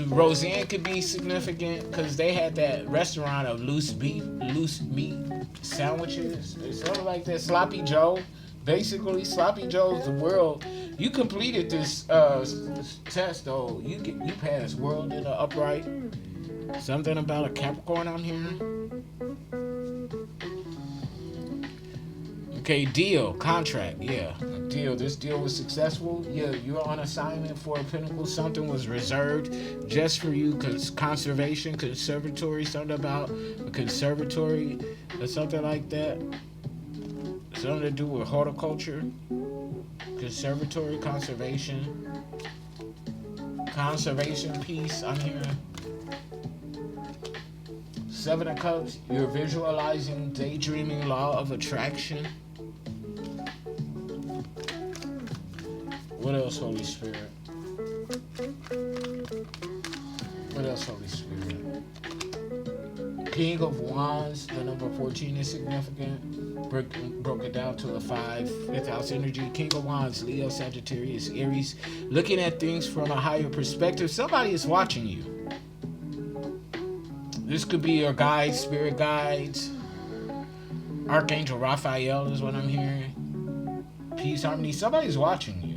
Roseanne could be significant because they had that restaurant of loose beef, loose meat sandwiches. It's sort of like that. Sloppy Joe. Basically, Sloppy Joe's the world. You completed this test, though. You passed world in the upright. Something about a Capricorn I'm hearing. Okay, deal, contract, yeah. Deal. This deal was successful. Yeah, you're on assignment for a pinnacle. Something was reserved just for you. Conservation, conservatory, something about a conservatory or something like that. Something to do with horticulture, conservatory, conservation piece, I'm hearing. 7 of Cups, you're visualizing, daydreaming, law of attraction. What else, Holy Spirit? What else, Holy Spirit? King of Wands, the number 14 is significant. Broke it down to a 5. 5th house energy. King of Wands, Leo, Sagittarius, Aries. Looking at things from a higher perspective. Somebody is watching you. This could be your guides, spirit guides. Archangel Raphael is what I'm hearing. Peace, harmony. Somebody's watching you.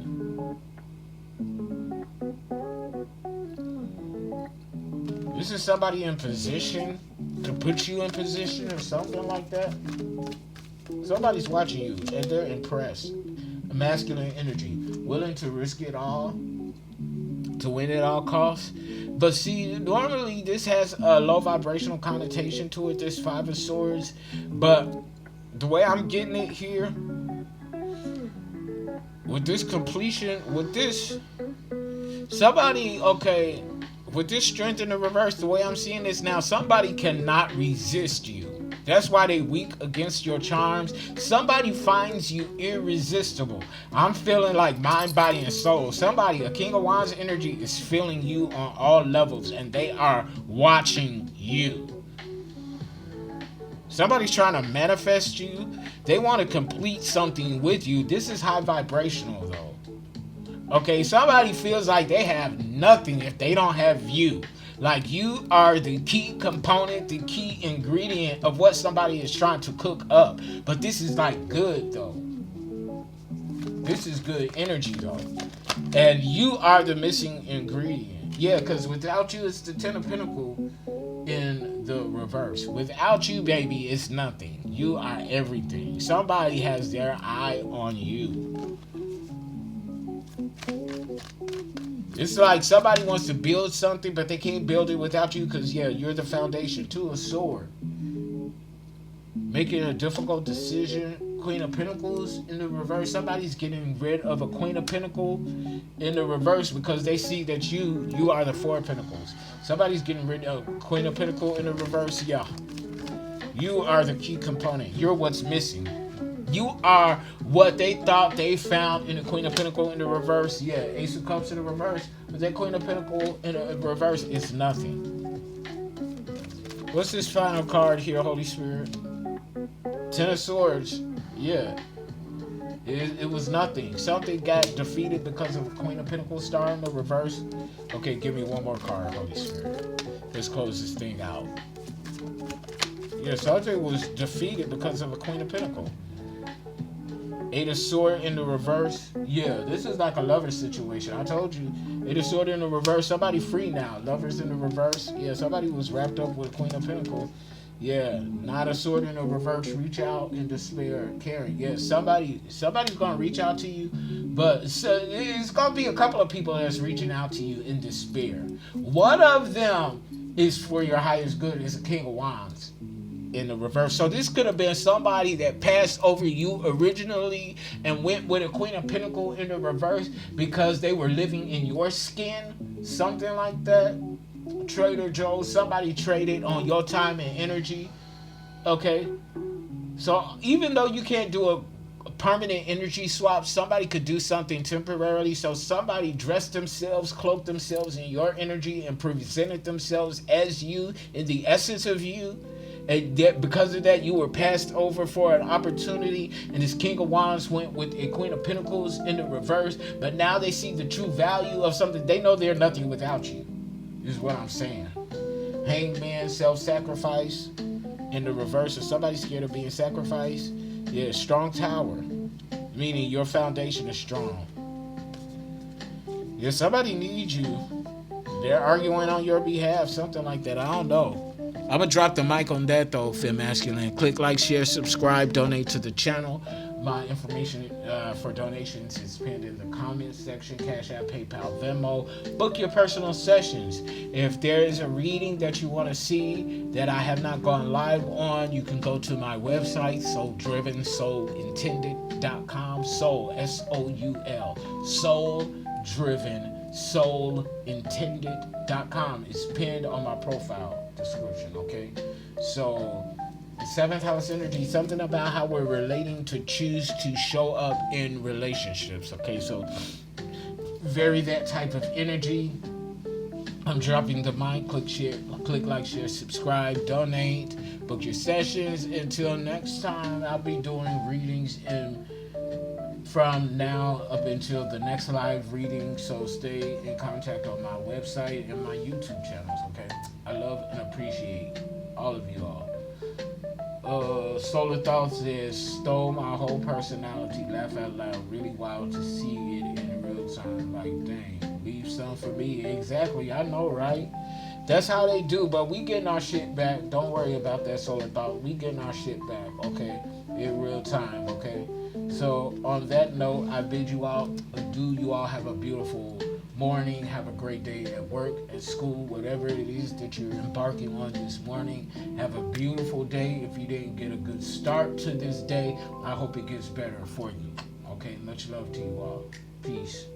This is somebody in position to put you in position or something like that. Somebody's watching you and they're impressed. A masculine energy, willing to risk it all to win at all costs. But see, normally this has a low vibrational connotation to it, this Five of Swords. But the way I'm getting it here, with this completion, with this, somebody, okay, with this strength in the reverse, the way I'm seeing this now, somebody cannot resist you. That's why they weak against your charms. Somebody finds you irresistible. I'm feeling like mind, body, and soul. Somebody, a King of Wands energy, is feeling you on all levels, and they are watching you. Somebody's trying to manifest you. They want to complete something with you. This is high vibrational, though. Okay, somebody feels like they have nothing if they don't have you. Like you are the key component, the key ingredient of what somebody is trying to cook up. But this is like good, though. This is good energy, though. And you are the missing ingredient. Yeah, because without you, it's the Ten of Pentacles in the reverse. Without you, baby, it's nothing. You are everything. Somebody has their eye on you. It's like somebody wants to build something, but they can't build it without you because, yeah, you're the foundation. Two of Swords. Making a difficult decision. Queen of Pentacles in the reverse. Somebody's getting rid of a Queen of Pentacles in the reverse because they see that you are the Four of Pentacles. Somebody's getting rid of Queen of Pentacles in the reverse. Yeah. You are the key component. You're what's missing. You are what they thought they found in the Queen of Pentacles in the reverse. Yeah, Ace of Cups in the reverse. But that Queen of Pentacles in the reverse is nothing. What's this final card here, Holy Spirit? Ten of Swords. Yeah. It was nothing. Something got defeated because of a Queen of Pentacles star in the reverse. Okay, give me one more card, Holy Spirit. Let's close this thing out. Yeah, something was defeated because of a Queen of Pentacles. Eight of Swords in the reverse. Yeah, this is like a lover situation. I told you. Eight of Swords in the reverse. Somebody free now. Lovers in the reverse. Yeah, somebody was wrapped up with Queen of Pentacles. Yeah, Nine of Swords in the reverse. Reach out in despair. Caring. Yeah, somebody's gonna reach out to you, but it's gonna be a couple of people that's reaching out to you in despair. One of them is for your highest good. Is a King of Wands in the reverse. So this could have been somebody that passed over you originally and went with a Queen of Pentacles in the reverse because they were living in your skin, something like that. Trader Joe, somebody traded on your time and energy. Okay, so even though you can't do a permanent energy swap, somebody could do something temporarily. So somebody dressed themselves, cloaked themselves in your energy and presented themselves as you, in the essence of you. And because of that, you were passed over for an opportunity, and this King of Wands went with a Queen of Pentacles in the reverse. But now they see the true value of something. They know they're nothing without you, is what I'm saying. Hangman, self-sacrifice in the reverse. If somebody's scared of being sacrificed, yeah, strong tower, meaning your foundation is strong. Yeah, somebody needs you. They're arguing on your behalf, something like that. I don't know. I'm going to drop the mic on that, though, Fem Masculine. Click like, share, subscribe, donate to the channel. My information for donations is pinned in the comments section. Cash App, PayPal, Venmo. Book your personal sessions. If there is a reading that you want to see that I have not gone live on, you can go to my website, souldrivensoulintended.com. Soul, S-O-U-L. Soul-driven soulintended.com is pinned on my profile description. Okay, so the seventh house energy, something about how we're relating to choose to show up in relationships. Okay, so very that type of energy. I'm dropping the mic. Click like, share, subscribe, donate, book your sessions. Until next time, I'll be doing readings from now up until the next live reading, so stay in contact on my website and my YouTube channels, okay? I love and appreciate all of you all. Solar Thoughts is stole my whole personality, laugh out loud, really wild to see it in real time, like dang, leave some for me, exactly, I know, right? That's how they do, but we getting our shit back. Don't worry about that solar thought. We getting our shit back, okay? In real time, okay? So on that note, I bid you all adieu. You all have a beautiful morning. Have a great day at work, at school, whatever it is that you're embarking on this morning. Have a beautiful day. If you didn't get a good start to this day, I hope it gets better for you. Okay, much love to you all. Peace.